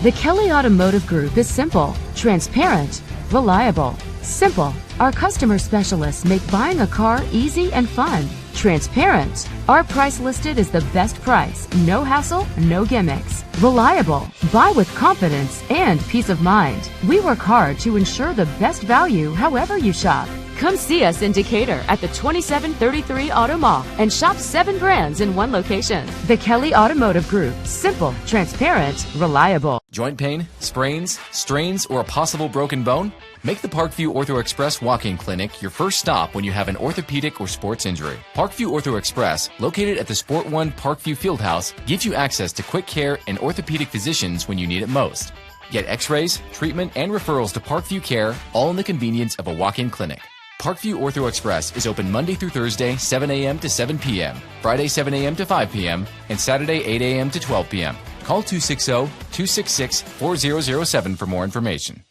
The Kelly Automotive Group is simple, transparent, reliable. Simple. Our customer specialists make buying a car easy and fun. Transparent. Our price listed is the best price. No hassle, no gimmicks. Reliable. Buy with confidence and peace of mind. We work hard to ensure the best value however you shop. Come see us in Decatur at the 2733 Auto Mall and shop 7 brands in one location. The Kelly Automotive Group. Simple, transparent, reliable. Joint pain, sprains, strains, or a possible broken bone? Make the Parkview Ortho Express walk-in clinic your first stop when you have an orthopedic or sports injury. Parkview Ortho Express, located at the Sport 1 Parkview Fieldhouse, gives you access to quick care and orthopedic physicians when you need it most. Get x-rays, treatment, and referrals to Parkview Care, all in the convenience of a walk-in clinic. Parkview Ortho Express is open Monday through Thursday, 7 a.m. to 7 p.m., Friday, 7 a.m. to 5 p.m., and Saturday, 8 a.m. to 12 p.m. Call 260-266-4007 for more information.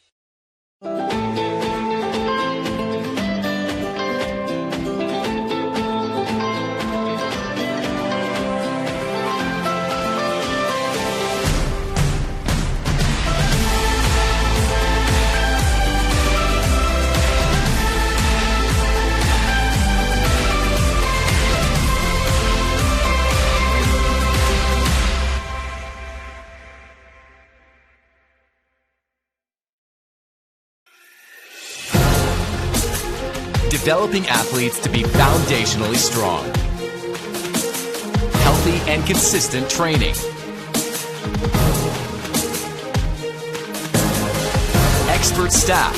Developing athletes to be foundationally strong. Healthy and consistent training. Expert staff.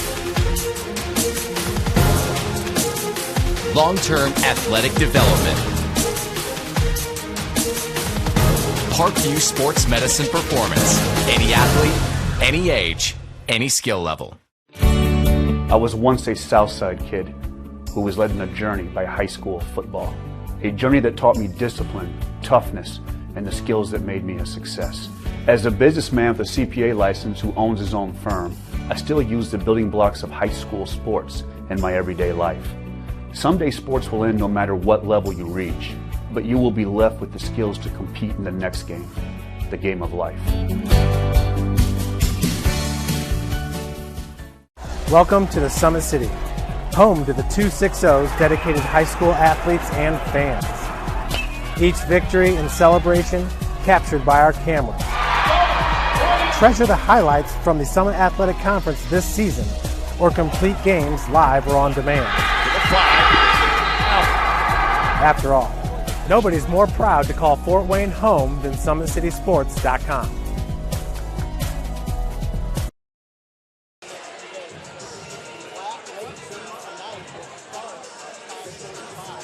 Long-term athletic development. Parkview Sports Medicine Performance. Any athlete, any age, any skill level. I was once a Southside kid who was led on a journey by high school football. A journey that taught me discipline, toughness, and the skills that made me a success. As a businessman with a CPA license who owns his own firm, I still use the building blocks of high school sports in my everyday life. Someday sports will end no matter what level you reach, but you will be left with the skills to compete in the next game, the game of life. Welcome to the Summit City. home to the 260's dedicated high school athletes and fans. Each victory and celebration captured by our cameras. Treasure the highlights from the Summit Athletic Conference this season, or complete games live or on demand. After all, nobody's more proud to call Fort Wayne home than SummitCitySports.com.